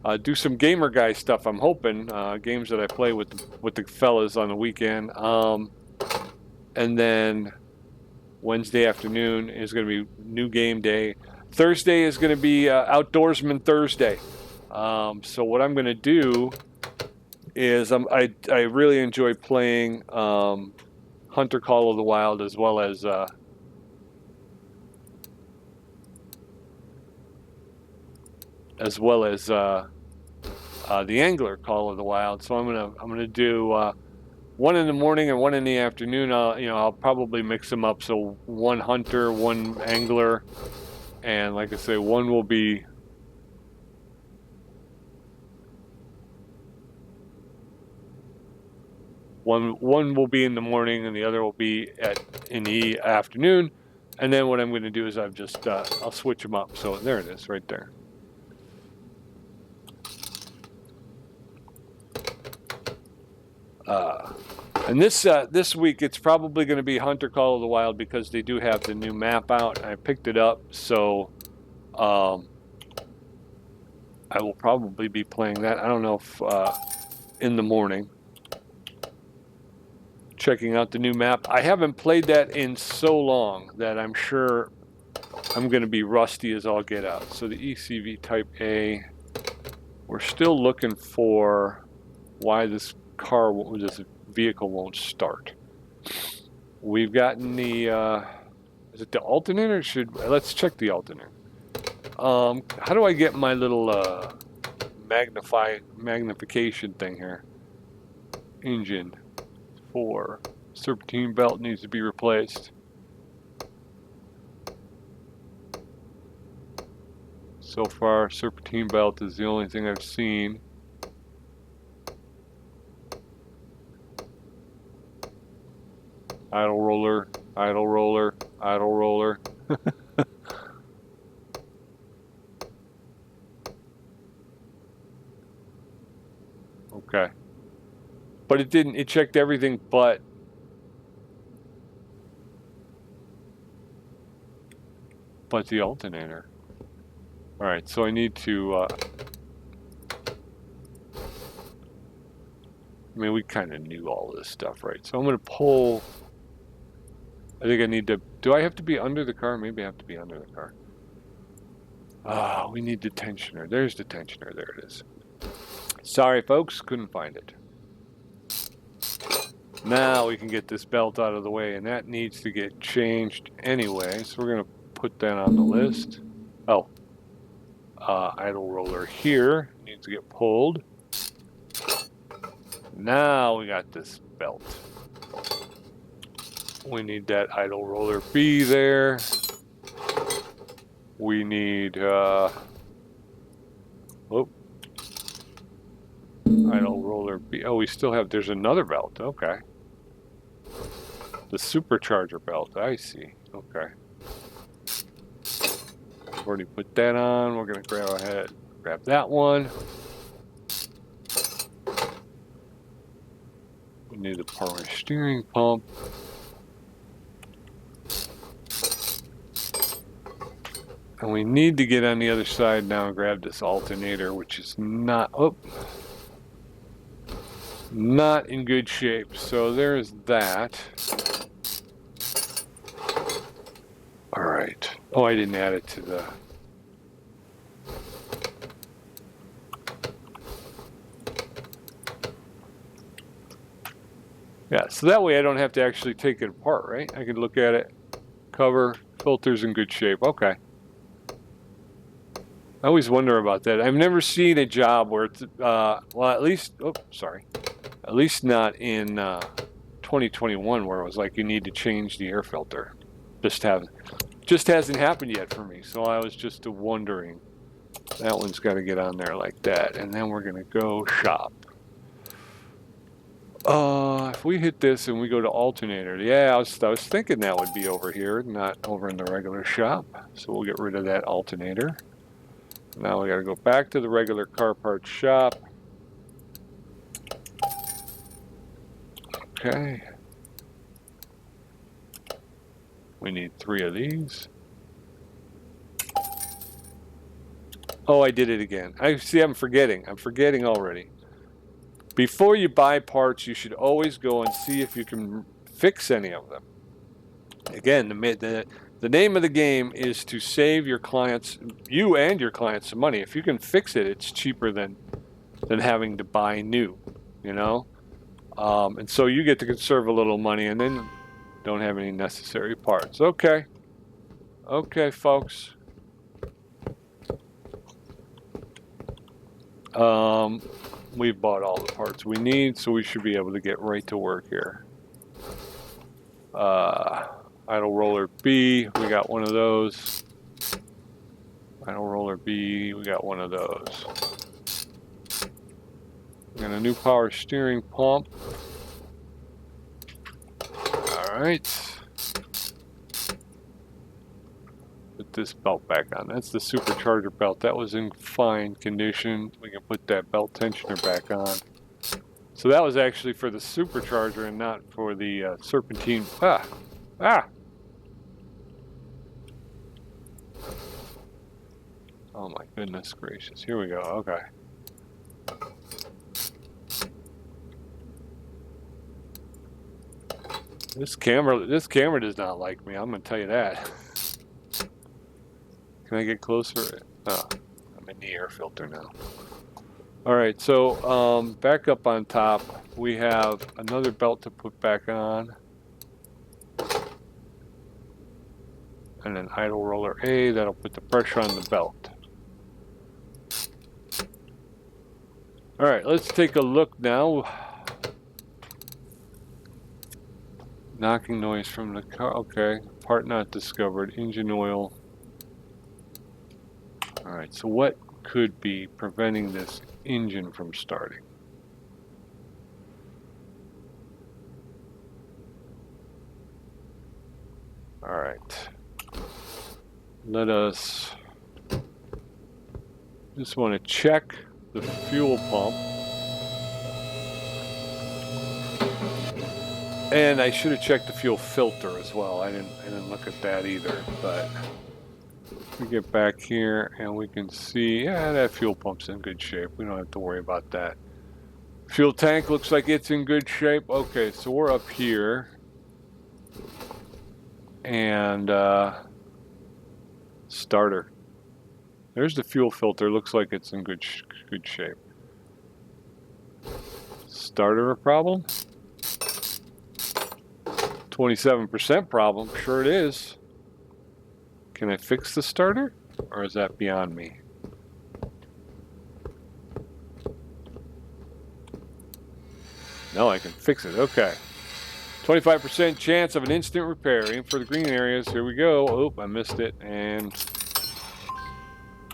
A: to do some gamer guy stuff. I'm hoping games that I play with the fellas on the weekend, and then Wednesday afternoon is going to be new game day. Thursday is going to be Outdoorsman Thursday. So what I'm going to do is I really enjoy playing Hunter Call of the Wild as well as the Angler Call of the Wild. So I'm gonna do one in the morning and one in the afternoon. I'll probably mix them up. So one hunter, one angler, and like I say, one will be in the morning and the other will be in the afternoon. And then what I'm going to do is I'll switch them up. So there it is, right there. And this week it's probably going to be Hunter Call of the Wild because they do have the new map out. I picked it up, so I will probably be playing that. I don't know if in the morning, checking out the new map. I haven't played that in so long that I'm sure I'm going to be rusty as all get out. So the ECV Type A, we're still looking for why this vehicle won't start. We've gotten the is it the alternator? Let's check the alternator. How do I get my little magnification thing here? Engine 4 serpentine belt needs to be replaced. So far, serpentine belt is the only thing I've seen. Idle roller, idle roller, idle roller. Okay. But it checked everything but the alternator. All right, so I need to we kind of knew all this stuff, right? So I'm going to pull. I think I need to. Do I have to be under the car? Maybe I have to be under the car. We need the tensioner. There's the tensioner. There it is. Sorry, folks, couldn't find it. Now we can get this belt out of the way, and that needs to get changed anyway. So we're going to put that on the list. Oh, idle roller here needs to get pulled. Now we got this belt. We need that idle roller B there. We need idle roller B. Oh, we still have, there's another belt. Okay. The supercharger belt. I see. Okay. I've already put that on. We're going to grab that one. We need the power steering pump. And we need to get on the other side now and grab this alternator, which is not in good shape. So there's that. All right. Oh, I didn't add it to the... Yeah, so that way I don't have to actually take it apart, right? I can look at it, cover, filters in good shape. Okay. I always wonder about that. I've never seen a job where it's, at least not in 2021 where it was like you need to change the air filter. Just hasn't happened yet for me. So I was just wondering. That one's got to get on there like that. And then we're going to go shop. If we hit this and we go to alternator, yeah, I was thinking that would be over here, not over in the regular shop. So we'll get rid of that alternator. Now we got to go back to the regular car parts shop. Okay. We need 3 of these. Oh, I did it again. I'm forgetting. I'm forgetting already. Before you buy parts, you should always go and see if you can fix any of them. Again, the name of the game is to save your clients, you and your clients, some money. If you can fix it, it's cheaper than having to buy new, you know? And so you get to conserve a little money and then don't have any necessary parts. Okay. Okay, folks. We've bought all the parts we need, so we should be able to get right to work here. Idle roller B, we got one of those. Idle roller B, we got one of those. And a new power steering pump. Alright. Put this belt back on. That's the supercharger belt. That was in fine condition. We can put that belt tensioner back on. So that was actually for the supercharger and not for the serpentine. Oh my goodness gracious. Here we go. Okay. This camera does not like me. I'm gonna tell you that. Can I get closer? Oh, I'm in the air filter now. All right, so back up on top, we have another belt to put back on. And an idle roller A, that'll put the pressure on the belt. All right, let's take a look now. Knocking noise from the car, okay. Part not discovered, engine oil. All right, so what could be preventing this engine from starting? All right. Let us just want to check the fuel pump. And I should have checked the fuel filter as well. I didn't look at that either, but we get back here and we can see, yeah, that fuel pump's in good shape. We don't have to worry about that. Fuel tank looks like it's in good shape. Okay, so we're up here. And starter. There's the fuel filter. Looks like it's in good shape. Starter a problem? 27% problem. Sure it is. Can I fix the starter? Or is that beyond me? No, I can fix it. Okay. 25% chance of an instant repair. Aim for the green areas. Here we go. Oh, I missed it. And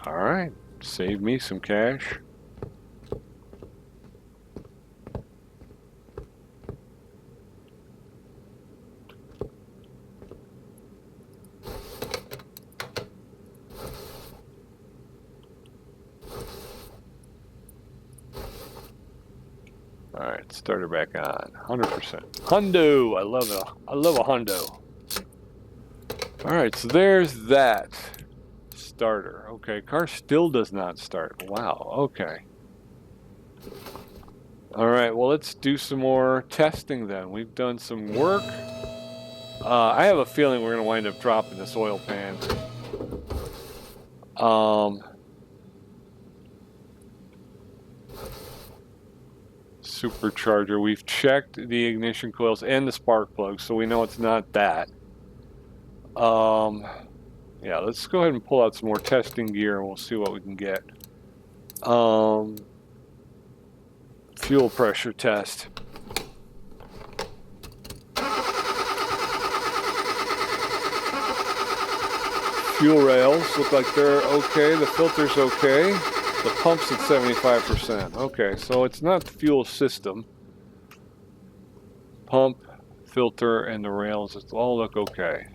A: all right. Save me some cash. All right, starter back on, 100%. Hundo, I love a hundo. All right, so there's that starter. Okay, car still does not start. Wow. Okay. All right, well, let's do some more testing then. We've done some work. I have a feeling we're going to wind up dropping this oil pan. Supercharger. We've checked the ignition coils and the spark plugs, so we know it's not that. Yeah, let's go ahead and pull out some more testing gear and we'll see what we can get. Fuel pressure test. Fuel rails look like they're okay. The filter's okay. The pump's at 75%. Okay, so it's not the fuel system. Pump, filter, and the rails, it all look okay.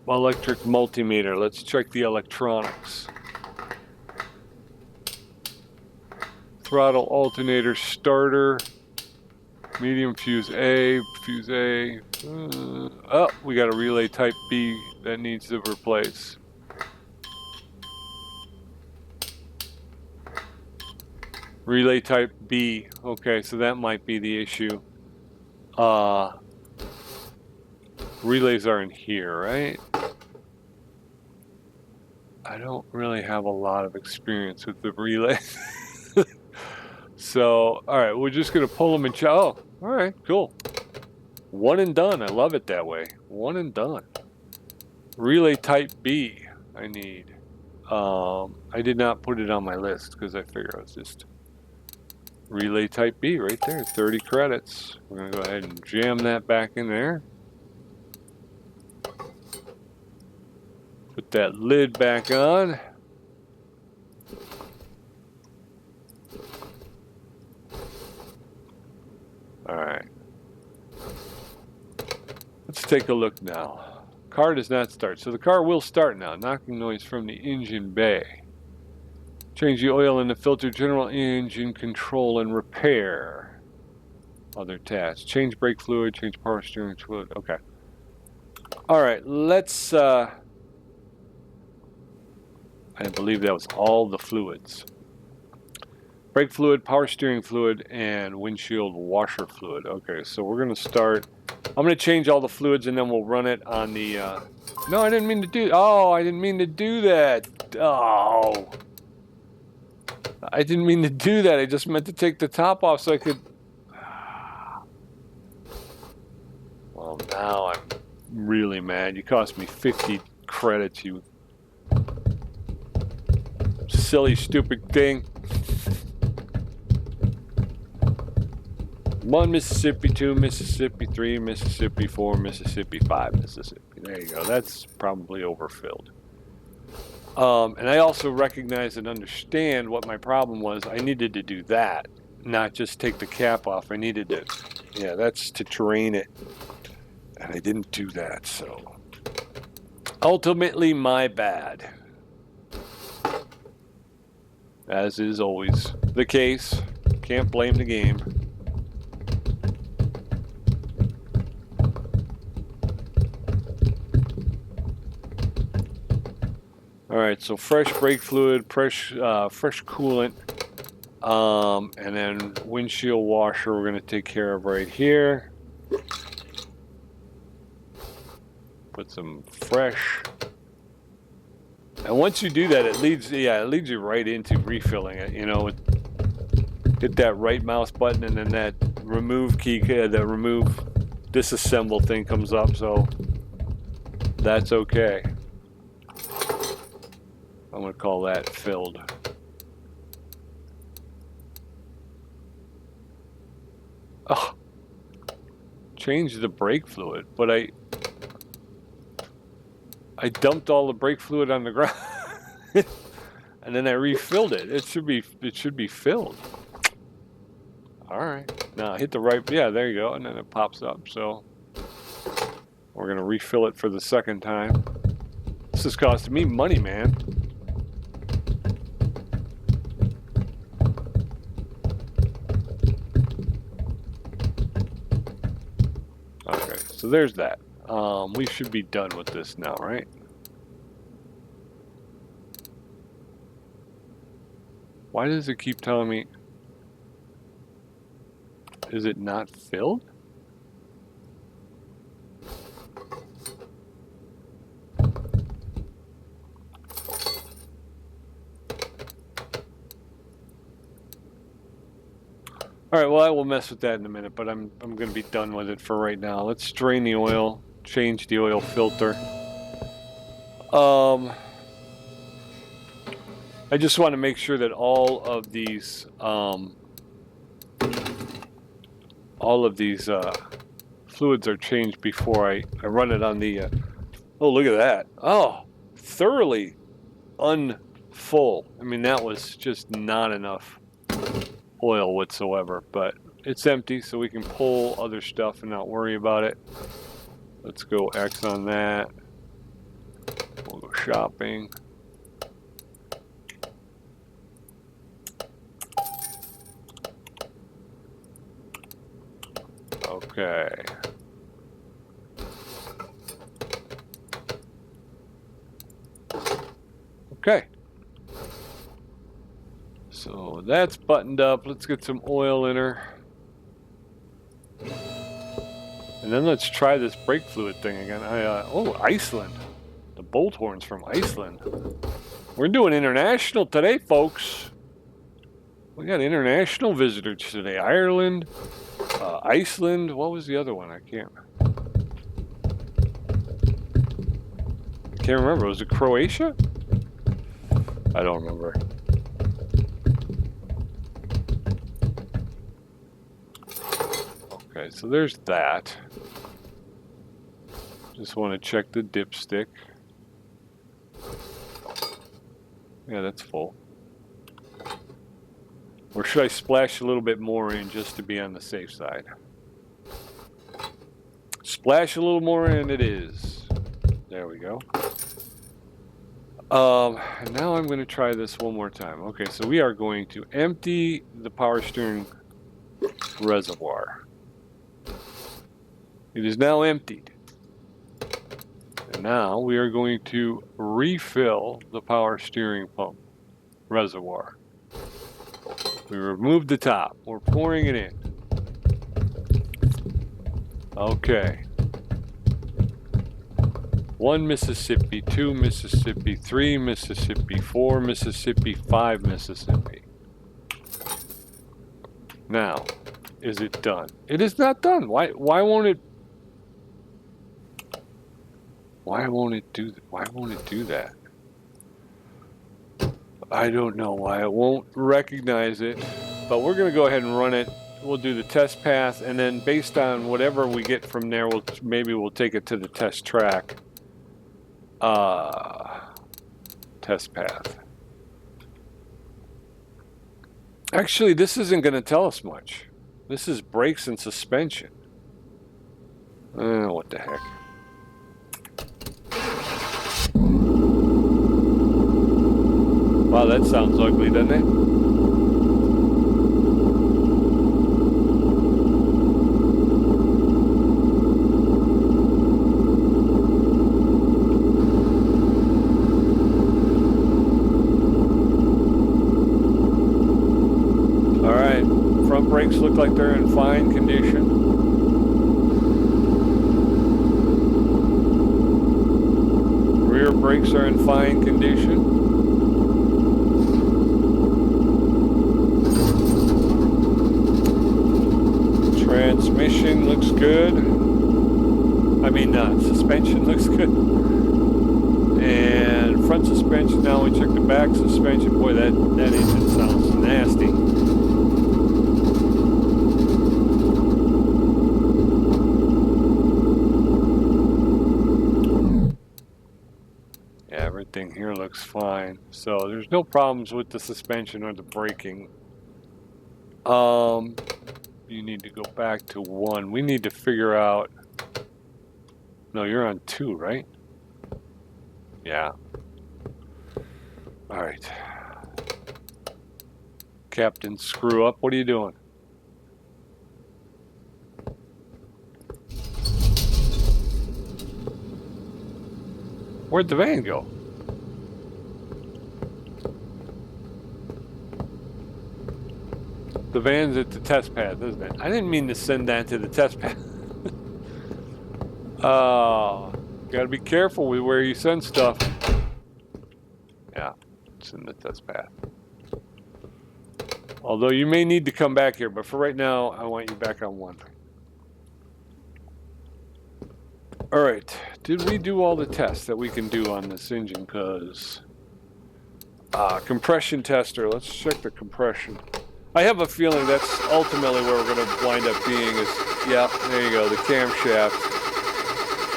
A: Electric multimeter. Let's check the electronics. Throttle, alternator, starter, medium fuse A, fuse A. Oh, we got a relay type B that needs to replace. Relay type B. Okay, so that might be the issue. Relays are in here, right? I don't really have a lot of experience with the relays. So, all right, we're just going to pull them and oh, all right, cool. One and done. I love it that way. One and done. Relay type B, I need. I did not put it on my list because I figured it was just relay type B right there, 30 credits. We're going to go ahead and jam that back in there. Put that lid back on. All right. Let's take a look now. Car does not start. So the car will start now. Knocking noise from the engine bay. Change the oil in the filter. General engine control and repair. Other tasks. Change brake fluid. Change power steering fluid. Okay. All right. Let's... I believe that was all the fluids. Brake fluid, power steering fluid, and windshield washer fluid. Okay, so we're going to start... I'm going to change all the fluids and then we'll run it on the... No, I didn't mean to do... Oh, I didn't mean to do that. Oh. I didn't mean to do that. I just meant to take the top off so I could... Well, now I'm really mad. You cost me 50 credits, you silly, stupid thing. 1 Mississippi, 2 Mississippi, 3 Mississippi, 4 Mississippi, 5 Mississippi. There you go. That's probably overfilled. And I also recognize and understand what my problem was. I needed to do that, not just take the cap off. I needed to, yeah, that's to drain it. And I didn't do that, so ultimately my bad. As is always the case. Can't blame the game. All right, so fresh brake fluid, fresh coolant, and then windshield washer we're going to take care of right here. Put some fresh. And once you do that, it leads you right into refilling it. You know, hit that right mouse button, and then that remove key, the remove disassemble thing comes up. So that's okay. I'm going to call that filled. Oh, change the brake fluid, but I dumped all the brake fluid on the ground, and then I refilled it. It should be filled. All right, now hit the right. Yeah, there you go, and then it pops up. So we're going to refill it for the second time. This is costing me money, man. So there's that. We should be done with this now, right? Why does it keep telling me? Is it not filled? All right, well, I will mess with that in a minute, but I'm going to be done with it for right now. Let's drain the oil, change the oil filter. I just want to make sure that all of these fluids are changed before I run it on the. Oh, look at that! Oh, thoroughly unfull. I mean, that was just not enough oil whatsoever, but it's empty, so we can pull other stuff and not worry about it. Let's go X on that. We'll go shopping. Okay. Okay. So that's buttoned up. Let's get some oil in her. And then let's try this brake fluid thing again. Oh, Iceland. The Bolthorn's from Iceland. We're doing international today, folks. We got international visitors today. Ireland, Iceland. What was the other one? I can't remember. Was it Croatia? I don't remember. Okay, so there's that. Just want to check the dipstick. Yeah, that's full. Or should I splash a little bit more in just to be on the safe side? Splash a little more in it is. There we go. And now I'm going to try this one more time. Okay, so we are going to empty the power steering reservoir. It is now emptied. And now we are going to refill the power steering pump reservoir. We removed the top. We're pouring it in. Okay. 1 Mississippi, 2 Mississippi, 3 Mississippi, 4 Mississippi, 5 Mississippi. Now, is it done? It is not done. Why won't it? Why won't it do that? I don't know why it won't recognize it, but we're going to go ahead and run it. We'll do the test path, and then based on whatever we get from there, maybe we'll take it to the test track. Test path. Actually, this isn't going to tell us much. This is brakes and suspension. What the heck. Wow, that sounds ugly, doesn't it? All right, front brakes look like they're in fine condition. Rear brakes are in fine condition. Transmission looks good. I mean, suspension looks good. And front suspension, now we check the back suspension. Boy, that engine sounds nasty. Yeah, everything here looks fine. So there's no problems with the suspension or the braking. You need to go back to 1. We need to figure out... No, you're on 2, right? Yeah. All right. Captain Screw Up, what are you doing? Where'd the van go? The van's at the test path, isn't it? I didn't mean to send that to the test path. Gotta be careful with where you send stuff. Yeah, it's in the test path. Although you may need to come back here, but for right now, I want you back on 1. All right, did we do all the tests that we can do on this engine? Because compression tester, let's check the compression. I have a feeling that's ultimately where we're going to wind up being is, yeah, there you go, the camshaft.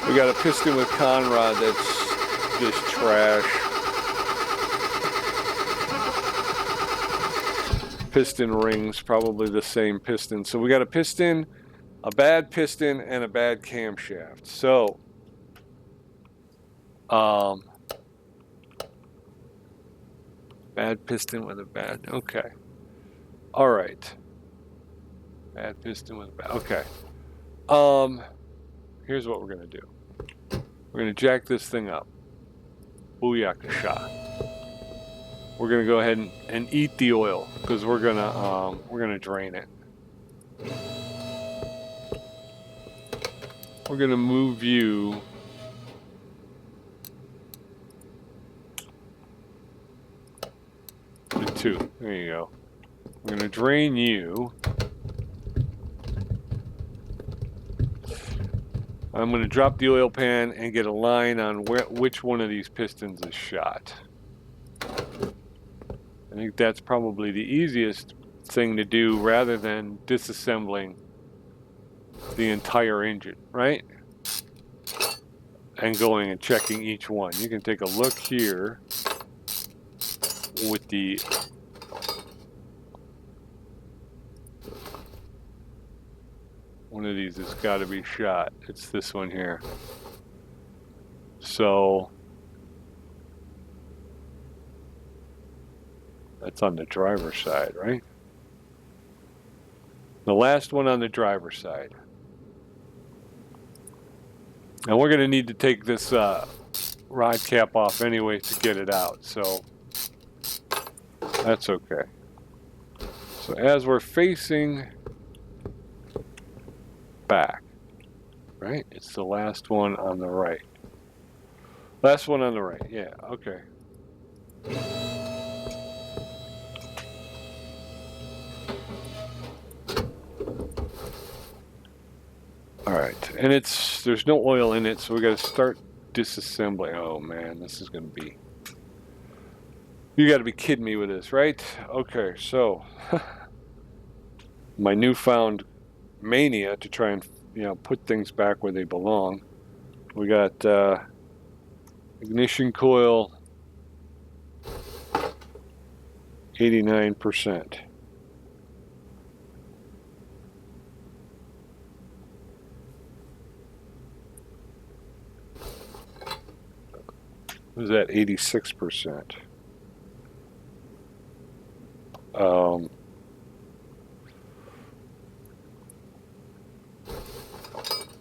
A: We got a piston with conrod that's just trash. Piston rings, probably the same piston. So we got a piston, a bad piston, and a bad camshaft. So, bad piston with a bad, okay. All right. Bad piston with a bad, okay. Here's what we're gonna do. We're gonna jack this thing up. Booyakasha. We're gonna go ahead and eat the oil because we're gonna drain it. we're going to move you to 2. There you go. We're going to drain you. I'm going to drop the oil pan and get a line on which one of these pistons is shot. I think that's probably the easiest thing to do rather than disassembling the entire engine, right? And going and checking each one. You can take a look here with the one of these has got to be shot. It's this one here. So that's on the driver's side, right? The last one on the driver's side. And we're going to need to take this rod cap off anyway to get it out, so that's okay. So as we're facing back, right? It's the last one on the right. Last one on the right, yeah, okay. All right, and there's no oil in it, so we got to start disassembling. Oh man, this is going to be, you got to be kidding me with this, right? Okay, so my newfound mania to try and, you know, put things back where they belong. We got ignition coil 89%. Was that 86%?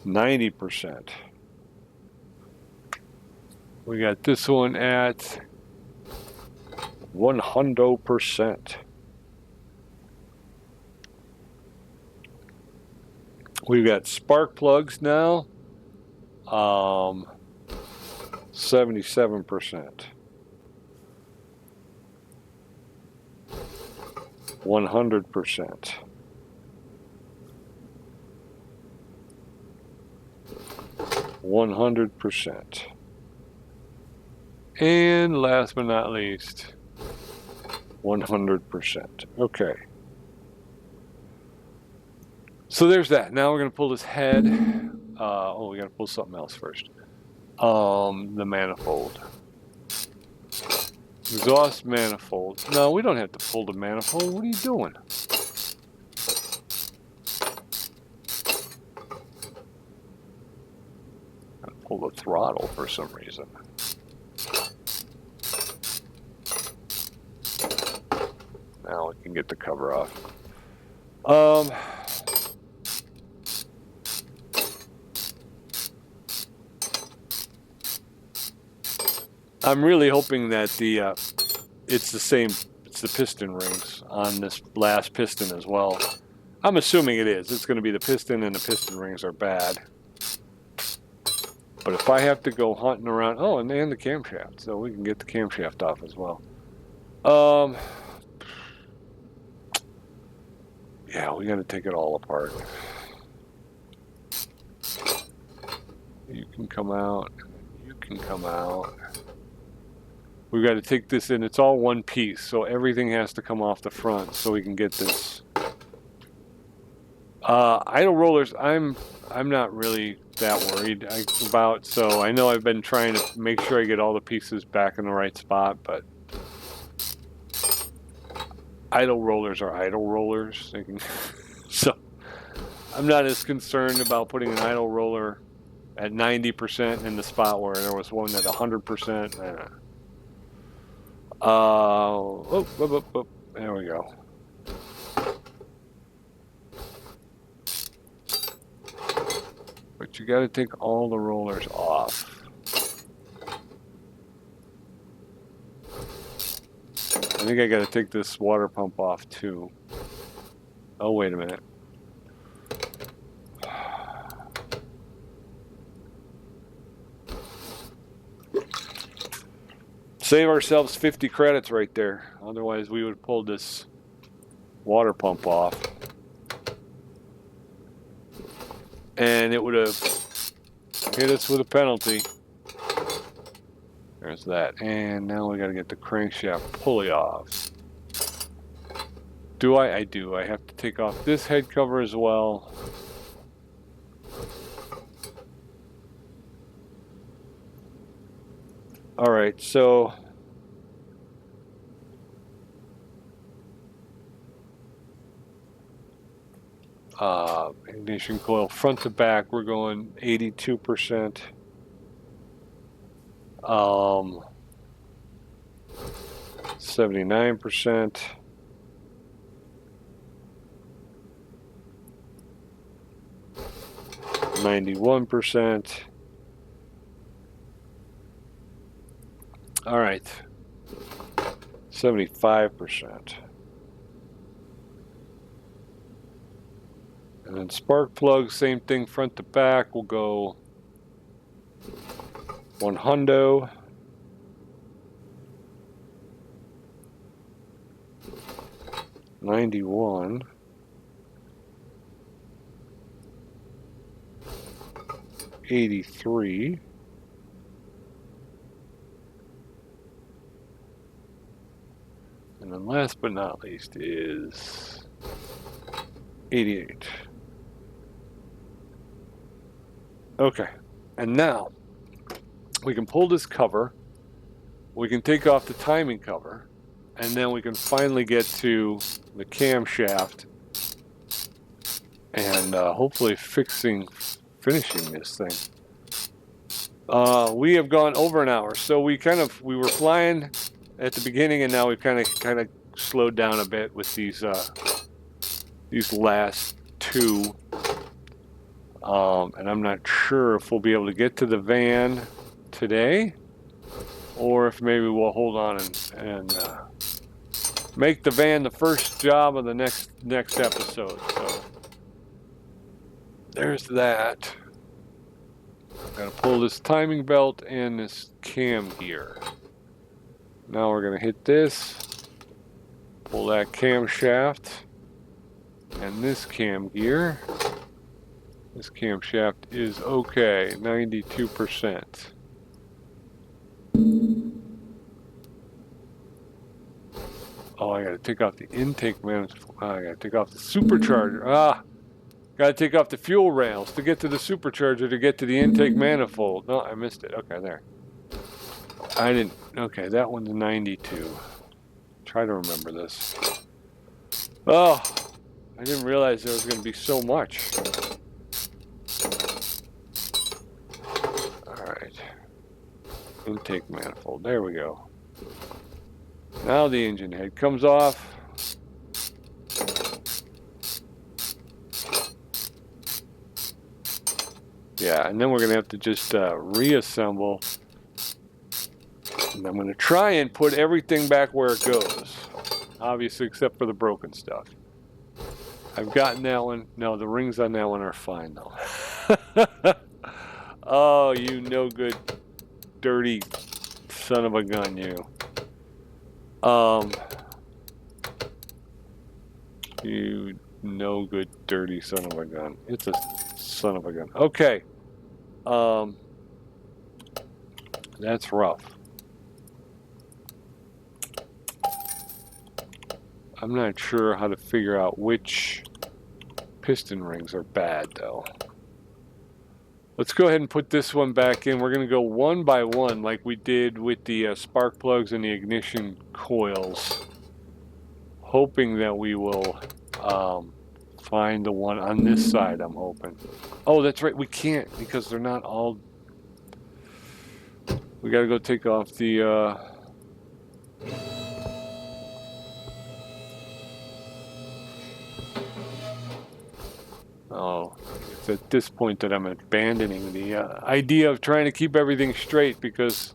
A: 90%. We got this one at 100%. We've got spark plugs now. 77%. 100%. 100%. And last but not least, 100%. Okay. So there's that. Now we're going to pull this head. Oh, we got to pull something else first. The manifold. Exhaust manifold. No, we don't have to pull the manifold. What are you doing? Gotta pull the throttle for some reason. Now we can get the cover off. I'm really hoping that it's the piston rings on this last piston as well. I'm assuming it is. It's going to be the piston, and the piston rings are bad. But if I have to go hunting around, oh, and the camshaft, so we can get the camshaft off as well. Yeah, we got to take it all apart. You can come out. You can come out. We've got to take this in. It's all one piece, so everything has to come off the front so we can get this. Idle rollers, I'm not really that worried about. So I know I've been trying to make sure I get all the pieces back in the right spot, but idle rollers are idle rollers. They can so I'm not as concerned about putting an idle roller at 90% in the spot where there was one at 100%. There we go. But you got to take all the rollers off. I think I got to take this water pump off too. Oh, wait a minute. Save ourselves 50 credits right there. Otherwise, we would pull this water pump off. And it would have hit us with a penalty. There's that. And now we got to get the crankshaft pulley off. Do I? I do. I have to take off this head cover as well. All right, so ignition coil front to back, we're going 82%. 79%. 91%. All right. 75%. And then spark plug, same thing, front to back. We'll go 100. 91. 83. And then last but not least is 88. Okay, and now we can pull this cover, we can take off the timing cover, and then we can finally get to the camshaft and hopefully finishing this thing. We have gone over an hour, so we were flying at the beginning, and now we've kind of slowed down a bit with these last two. And I'm not sure if we'll be able to get to the van today, or if maybe we'll hold on and make the van the first job of the next episode. So there's that. Got to pull this timing belt and this cam gear. Now we're going to hit this, pull that camshaft, and this cam gear. This camshaft is okay, 92%. Oh, I gotta take off the intake manifold. I gotta take off the supercharger. Gotta take off the fuel rails to get to the supercharger to get to the intake manifold. No, I missed it. Okay, there. I didn't. Okay, that one's 92. Try to remember this. Oh, I didn't realize there was gonna be so much. Intake manifold. There we go. Now the engine head comes off. Yeah, and then we're going to have to just reassemble. And I'm going to try and put everything back where it goes. Obviously, except for the broken stuff. I've gotten that one. No, the rings on that one are fine, though. Oh, you no good, dirty son of a gun, you. You no good, dirty son of a gun. It's a son of a gun. Okay. That's rough. I'm not sure how to figure out which piston rings are bad, though. Let's go ahead and put this one back in. We're going to go one by one like we did with the spark plugs and the ignition coils, hoping that we will find the one on this side, I'm hoping. Oh, that's right. We can't because they're not all... We got to go take off the... Oh, it's at this point that I'm abandoning the idea of trying to keep everything straight, because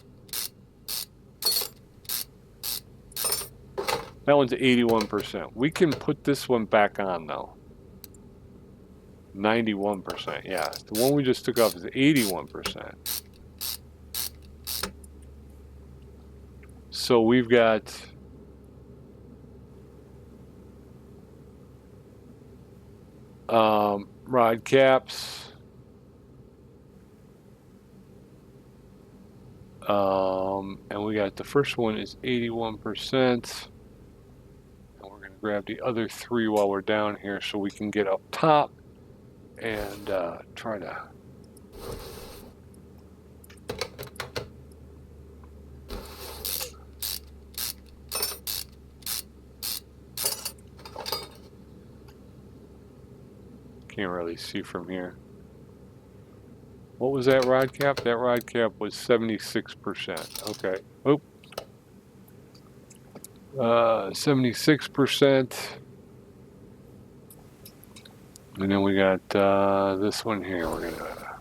A: that one's 81%. We can put this one back on, though. 91%, yeah. The one we just took off is 81%. So we've got rod caps. And we got the first one is 81%. And we're going to grab the other 3 while we're down here so we can get up top and try to. Can't really see from here. What was that rod cap? That rod cap was 76%. Okay. Oop. 76%. And then we got this one here. We're gonna.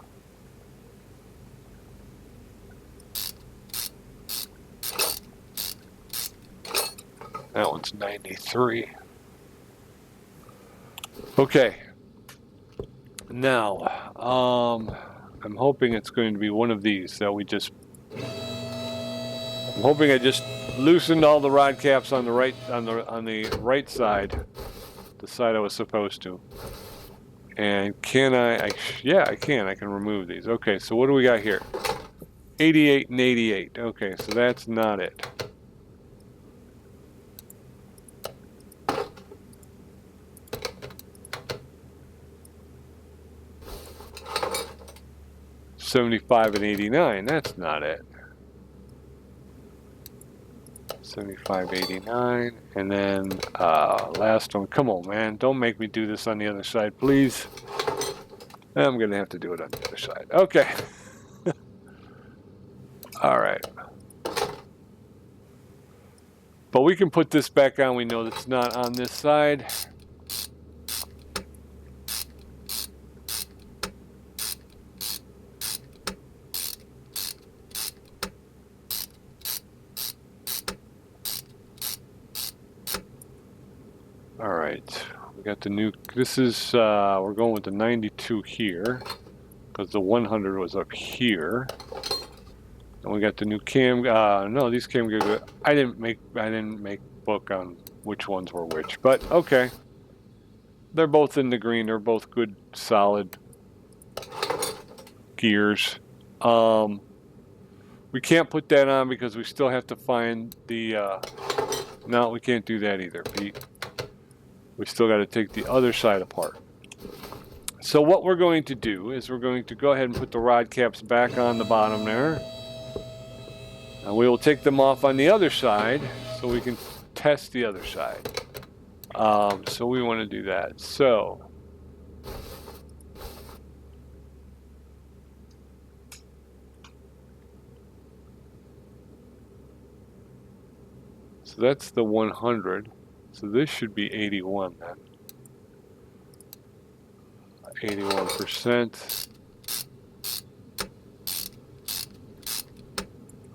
A: That one's 93. Okay. Now, I'm hoping it's going to be one of these that we just. I'm hoping I just loosened all the rod caps on the right right side, the side I was supposed to. And can yeah, I can. I can remove these. Okay, so what do we got here? 88 and 88. Okay, so that's not it. $75 and 89. That's not it. 75, 89, and then last one. Come on, man! Don't make me do this on the other side, please. I'm gonna have to do it on the other side. Okay. All right. But we can put this back on. We know that's not on this side. All right, we got the new, this is, we're going with the 92 here, because the 100 was up here. And we got the new cam, no, these cam gears, I didn't make book on which ones were which, but okay. They're both in the green, they're both good, solid gears. We can't put that on because we still have to find the, no, we can't do that either, Pete. We still got to take the other side apart. So what we're going to do is we're going to go ahead and put the rod caps back on the bottom there. And we will take them off on the other side so we can test the other side. So we want to do that. So that's the 100. So this should be 81 then. 81%.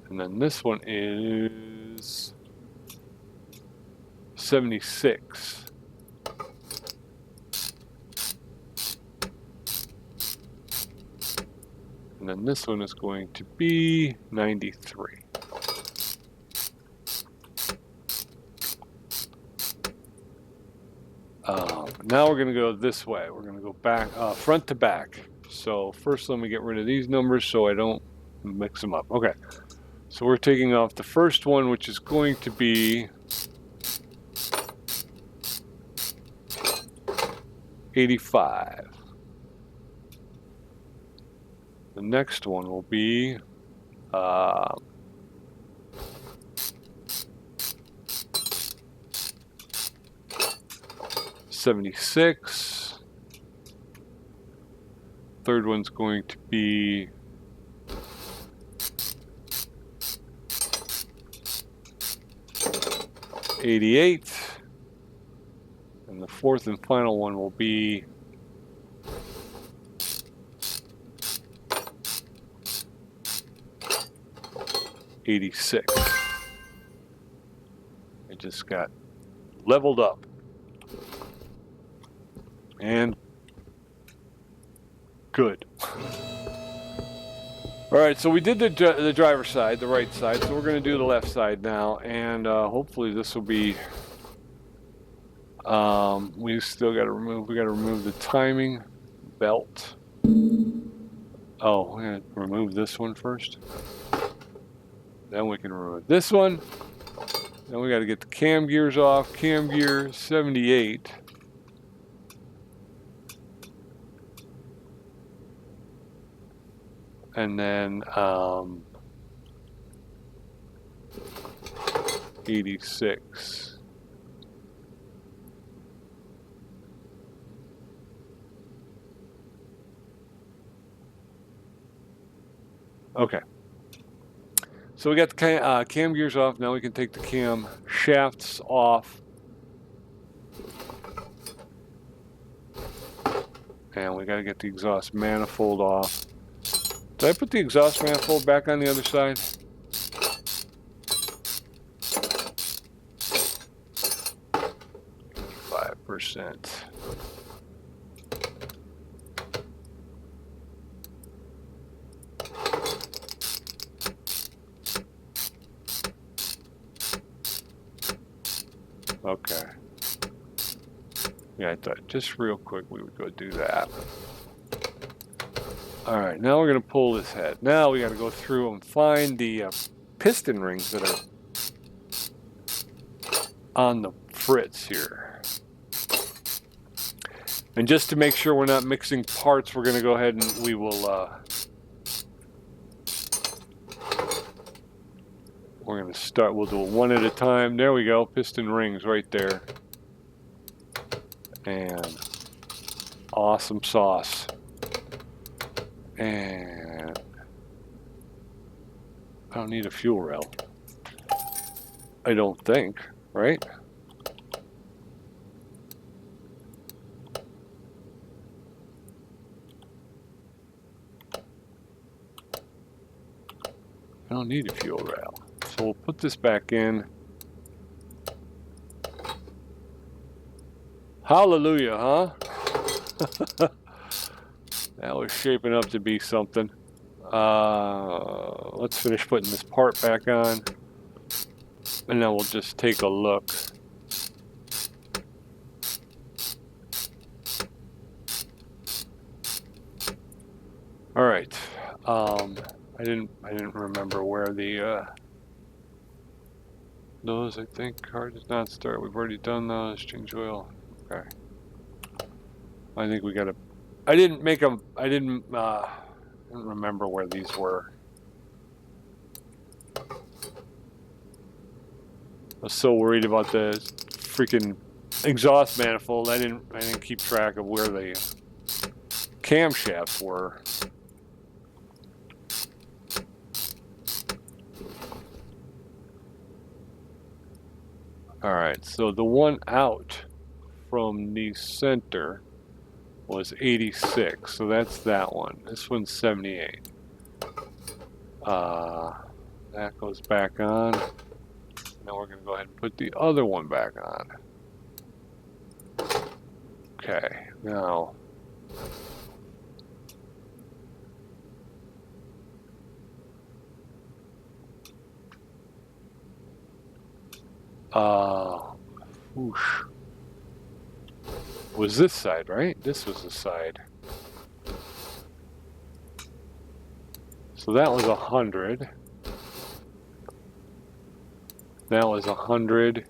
A: And then this one is 76. And then this one is going to be 93. Now we're going to go this way. We're going to go back, front to back. So first let me get rid of these numbers so I don't mix them up. Okay. So we're taking off the first one, which is going to be 85. The next one will be 76. Third one's going to be 88. And the fourth and final one will be 86. It just got leveled up. And good. All right, so we did the driver's side, the right side, so we're going to do the left side now, and hopefully this will be, we still got to remove the timing belt. Oh, we're going to remove this one first. Then we can remove this one. Then we got to get the cam gears off. Cam gear 78. And then 86. Okay. So we got the cam gears off. Now we can take the cam shafts off. And we got to get the exhaust manifold off. Did I put the exhaust manifold back on the other side? %. Okay. Yeah, I thought just real quick we would go do that. All right, now we're going to pull this head. Now we got to go through and find the piston rings that are on the fritz here. And just to make sure we're not mixing parts, we're going to go ahead and we will, we're going to start, we'll do it one at a time. There we go, piston rings right there. And awesome sauce. And I don't need a fuel rail. I don't think, right? I don't need a fuel rail. So we'll put this back in. Hallelujah, huh? That was shaping up to be something. Let's finish putting this part back on. And then we'll just take a look. All right. I didn't remember where the those, I think car does not start. We've already done those. Change oil. Okay. I think we gotta. I didn't make them. I didn't remember where these were. I was so worried about the freaking exhaust manifold. I didn't keep track of where the camshafts were. All right, so the one out from the center was 86, so that's that one. This one's 78. That goes back on. Now we're going to go ahead and put the other one back on. Okay, now whoosh. Was this side, right? This was the side. So that was 100. That was 100.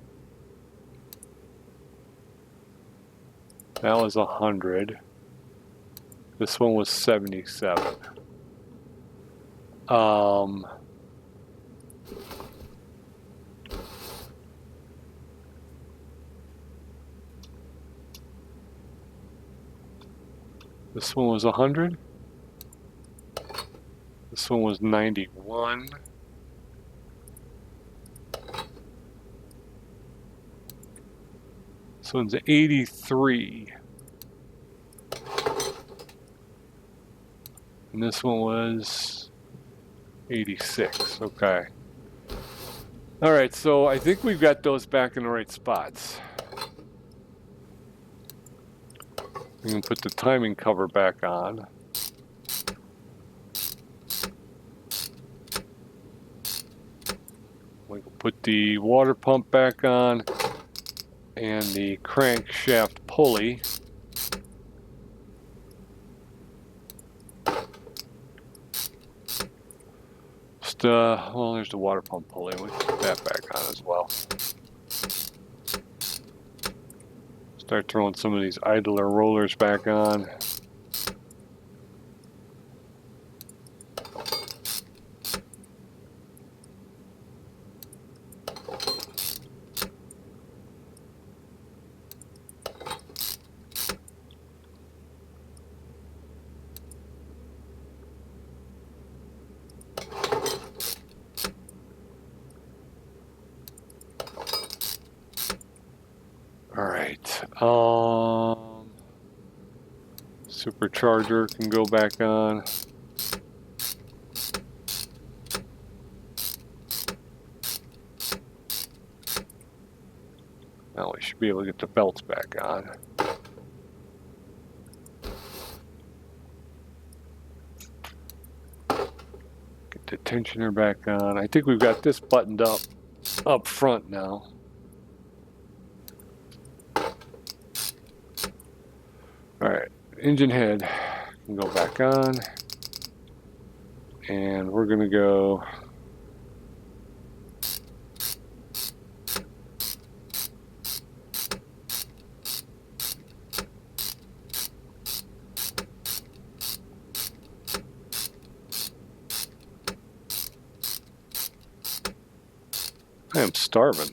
A: That was 100. This one was 77. This one was 100. This one was 91. This one's 83. And this one was 86. Okay. All right, so I think we've got those back in the right spots. We can put the timing cover back on. put the water pump back on and the crankshaft pulley. Just, well, there's the water pump pulley. We put that back on as well. Start throwing some of these idler rollers back on. Supercharger can go back on. Now we should be able to get the belts back on. Get the tensioner back on. I think we've got this buttoned up front now. All right, engine head can go back on, and we're gonna go I am starving.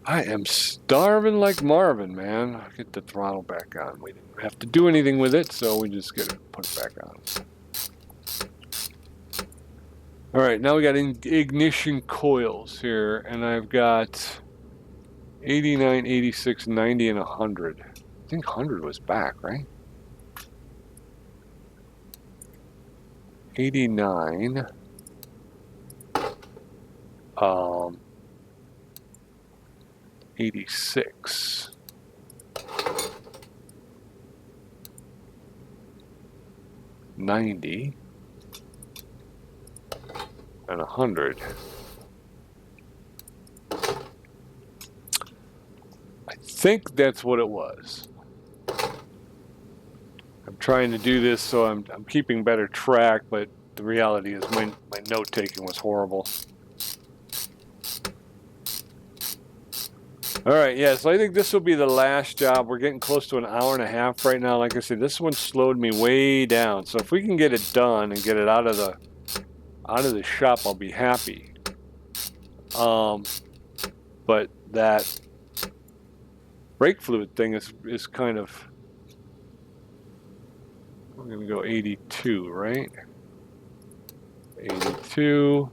A: I am starving like Marvin, man. I'll get the throttle back on. We didn't have to do anything with it, so we just get it, put it back on. All right, now we got ignition coils here, and I've got 89, 86, 90, and 100. I think 100 was back, right? 89. 86. 90. And 100. I think that's what it was. I'm trying to do this so I'm keeping better track, but the reality is my note taking was horrible. All right, yeah, so I think this will be the last job. We're getting close to an hour and a half right now. Like I said, this one slowed me way down. So if we can get it done and get it out of the shop, I'll be happy. But that brake fluid thing is kind of, we're gonna go 82, right? 82.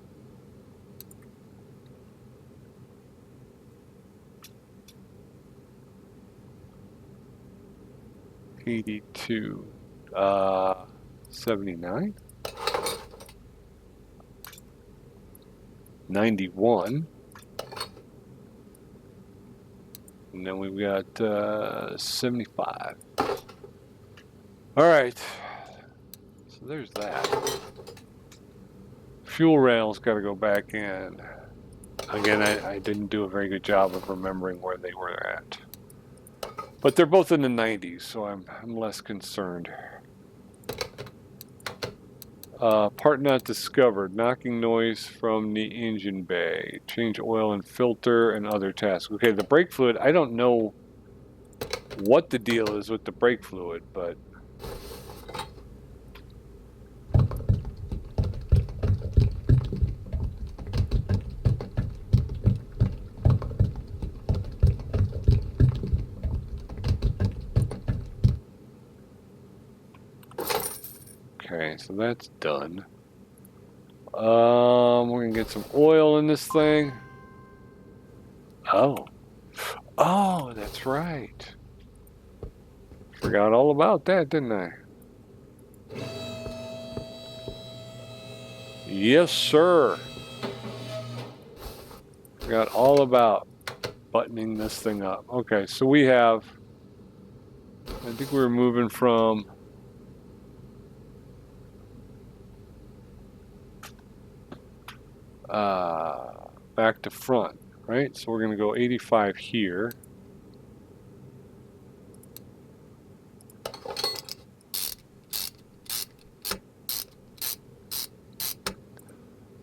A: $82, 79, 91, and then we've got 75. All right, so there's that. Fuel rails got to go back in. Again, I didn't do a very good job of remembering where they were at. But they're both in the 90s, so I'm less concerned. Part not discovered. Knocking noise from the engine bay. Change oil and filter and other tasks. Okay, the brake fluid, I don't know what the deal is with the brake fluid, but... Okay, so that's done. We're gonna get some oil in this thing. Oh, that's right. Forgot all about that, didn't I? Yes, sir. Forgot all about buttoning this thing up. Okay, so we have, I think we're moving from back to front, right? So we're going to go 85 here.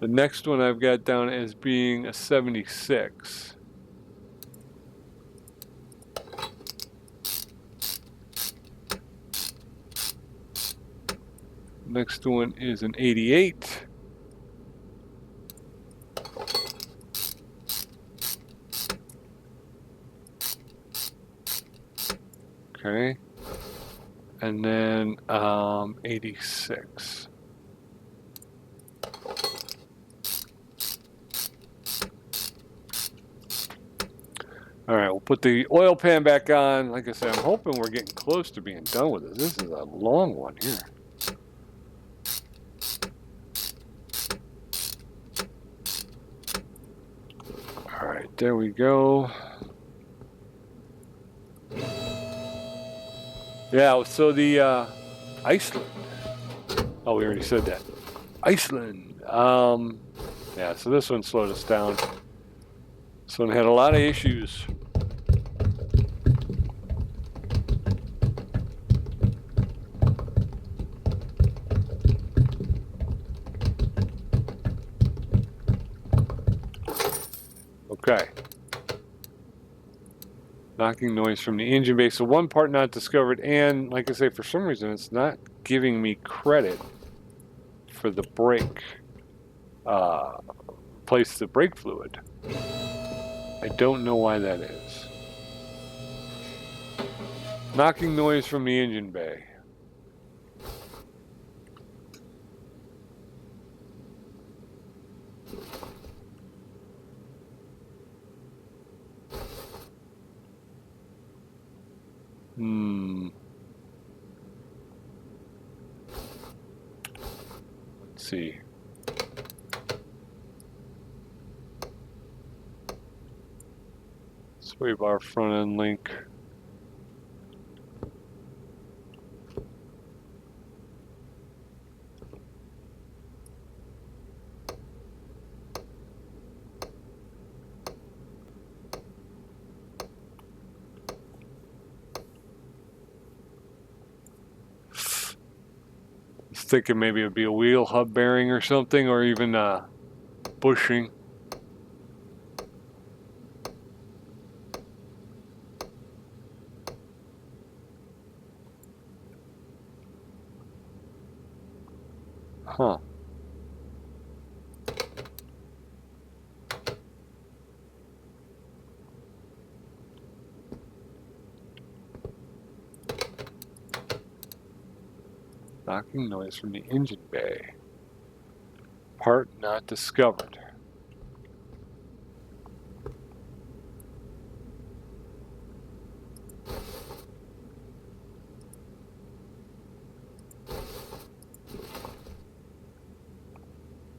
A: The next one I've got down as being a 76. Next one is an 88. Okay. And then 86. All right, we'll put the oil pan back on. Like I said, I'm hoping we're getting close to being done with this. This is a long one here. All right, there we go. Yeah, so the Iceland. Oh, we already said that. Iceland. Yeah, so this one slowed us down. This one had a lot of issues. Okay. Knocking noise from the engine bay. So one part not discovered, and like I say, for some reason it's not giving me credit for the brake. Place the brake fluid. I don't know why that is. Knocking noise from the engine bay. Let's see. Sway bar front end link. Thinking maybe it'd be a wheel hub bearing or something, or even bushing. Huh. Knocking noise from the engine bay. Part not discovered.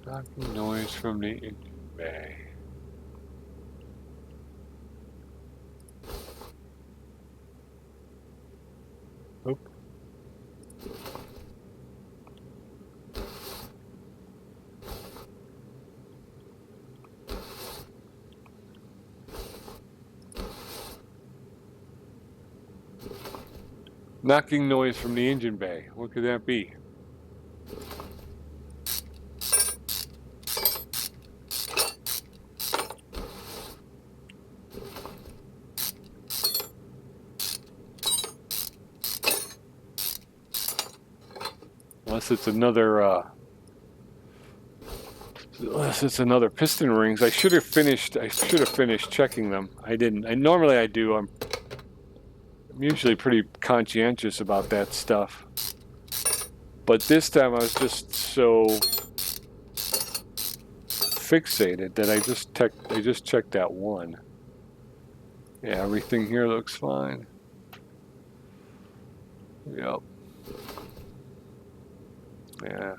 A: Knocking noise from the engine bay. Oop. Knocking noise from the engine bay. What could that be? Unless it's another piston rings. I should have finished checking them. I didn't. Normally I do. I'm usually pretty conscientious about that stuff. But this time I was just so fixated that I just checked that one. Yeah, everything here looks fine. Yep. Yeah.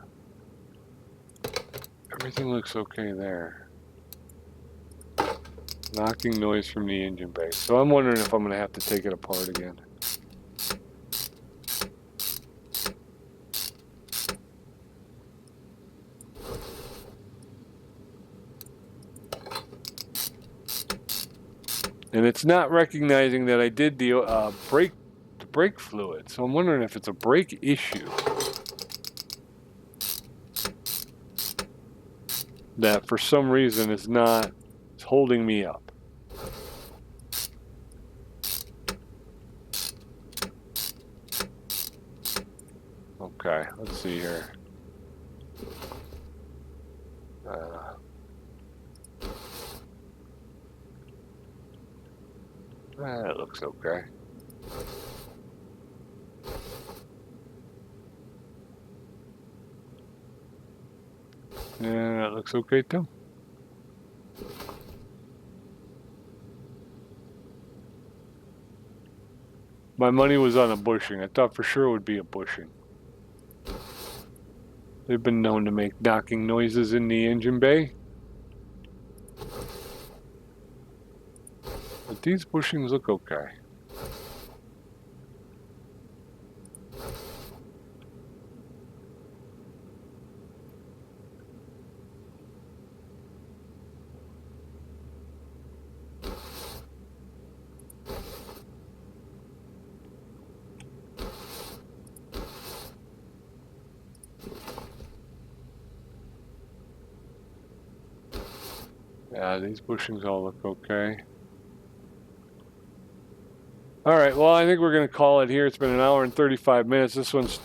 A: Everything looks okay there. Knocking noise from the engine bay. So I'm wondering if I'm going to have to take it apart again. And it's not recognizing that I did the brake fluid. So I'm wondering if it's a brake issue that for some reason it's holding me up. Okay, let's see here. That looks okay. Yeah, that looks okay too. My money was on a bushing. I thought for sure it would be a bushing. They've been known to make knocking noises in the engine bay. But these bushings look okay. Yeah, these bushings all look okay. All right, well, I think we're going to call it here. It's been an hour and 35 minutes. This one's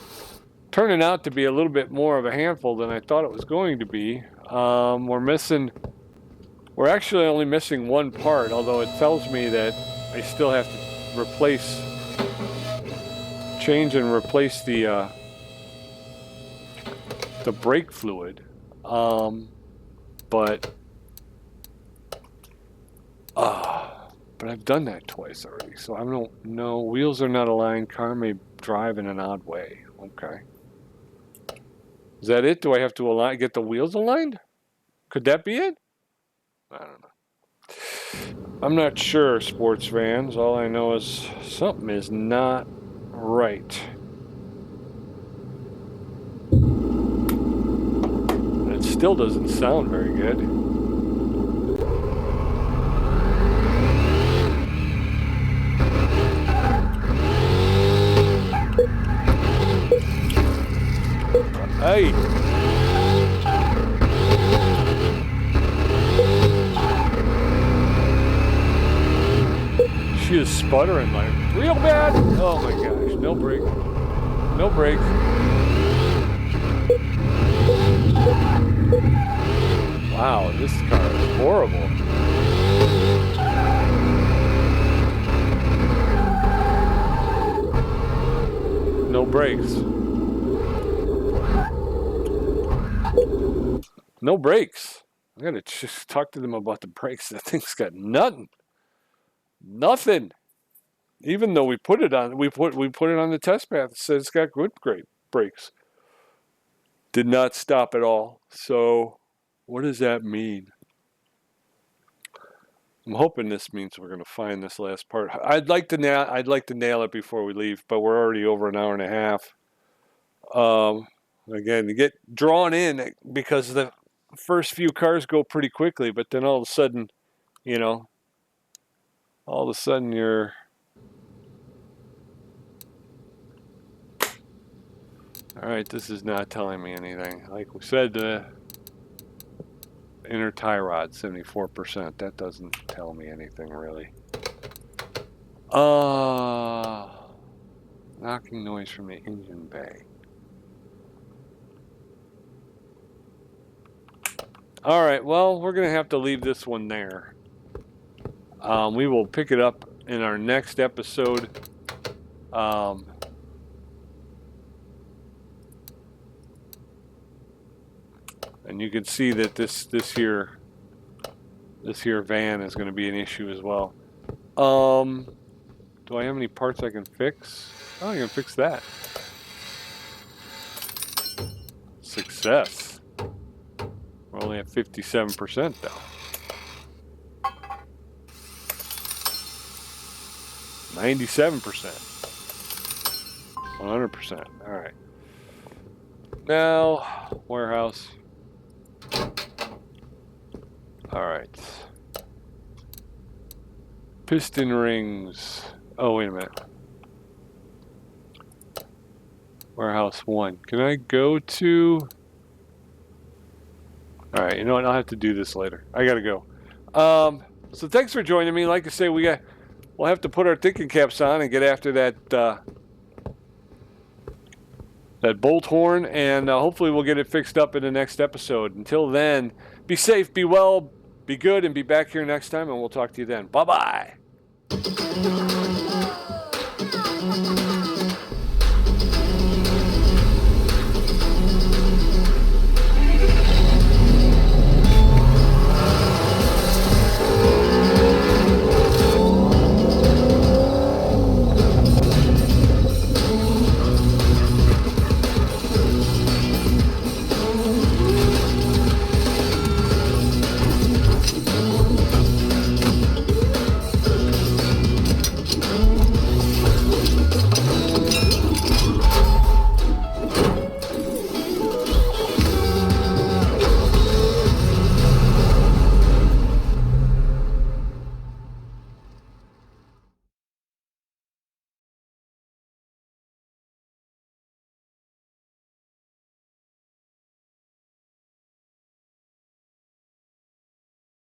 A: turning out to be a little bit more of a handful than I thought it was going to be. We're actually only missing one part, although it tells me that I still have to change and replace the brake fluid. But I've done that twice already, so I don't know. Wheels are not aligned. Car may drive in an odd way. Okay. Is that it? Do I have to get the wheels aligned? Could that be it? I don't know. I'm not sure, sports fans. All I know is something is not right. And it still doesn't sound very good. Hey! She is sputtering like real bad. Oh my gosh, no brake. No brake. Wow, this car is horrible. No brakes. No brakes. I gotta just talk to them about the brakes. That thing's got nothing. Nothing. Even though we put it on, we put it on the test path. It says it's got good brakes. Did not stop at all. So, what does that mean? I'm hoping this means we're going to find this last part. I'd like to nail it before we leave, but we're already over an hour and a half. Again, you get drawn in because the first few cars go pretty quickly, but then all of a sudden, you're. All right, this is not telling me anything. Like we said, the inner tie rod, 74%. That doesn't tell me anything really. Knocking noise from the engine bay. All right, well, we're going to have to leave this one there. We will pick it up in our next episode. And you can see that this here van is going to be an issue as well. Do I have any parts I can fix? Oh, I can fix that. Success. We're only at 57% though. 97%. 100%. All right. Now, warehouse. All right. Piston rings. Oh, wait a minute. Warehouse 1. Can I go to... Alright, you know what? I'll have to do this later. I gotta go. So thanks for joining me. Like I say, we'll have to put our thinking caps on and get after that that Bolthorn, and hopefully we'll get it fixed up in the next episode. Until then, be safe, be well, be good, and be back here next time, and we'll talk to you then. Bye-bye.